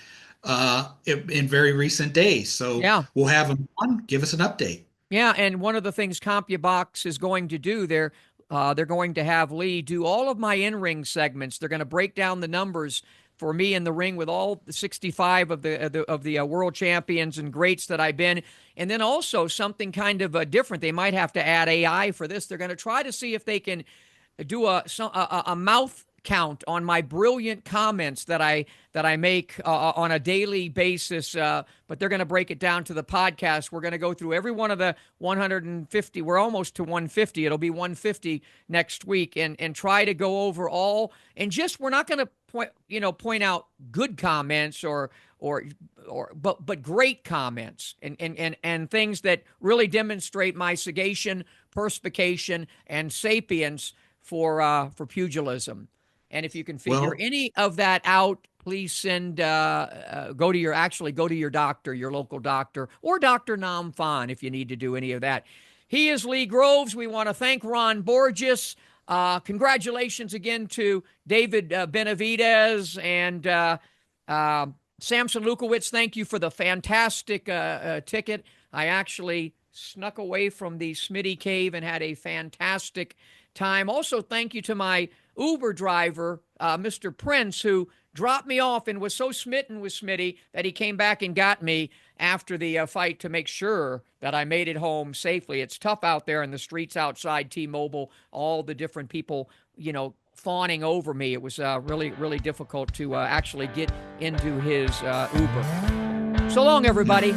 Speaker 2: in very recent days. So We'll have him on, give us an update.
Speaker 1: Yeah, and one of the things CompuBox is going to do, they're going to have Lee do all of my in-ring segments. They're going to break down the numbers for me in the ring with all the 65 of the world champions and greats that I've been. And then also something kind of different. They might have to add AI for this. They're going to try to see if they can do a mouth count on my brilliant comments that I make on a daily basis, but they're going to break it down to the podcast. We're going to go through every one of the 150. We're almost to 150. It'll be 150 next week, and try to go over all. And just we're not going to point out good comments but great comments and things that really demonstrate my sagacity, perspication, and sapience for pugilism. And if you can figure any of that out, please send go to your doctor, your local doctor, or Dr. Nam Phan if you need to do any of that. He is Lee Groves. We want to thank Ron Borges. Congratulations again to David Benavidez and Samson Lukowitz. Thank you for the fantastic ticket. I actually snuck away from the Smitty cave and had a fantastic time. Also, thank you to my Uber driver, Mr. Prince, who dropped me off and was so smitten with Smitty that he came back and got me after the fight to make sure that I made it home safely. It's tough out there in the streets outside T-Mobile, all the different people, fawning over me. It was really, really difficult to actually get into his Uber. So long, everybody.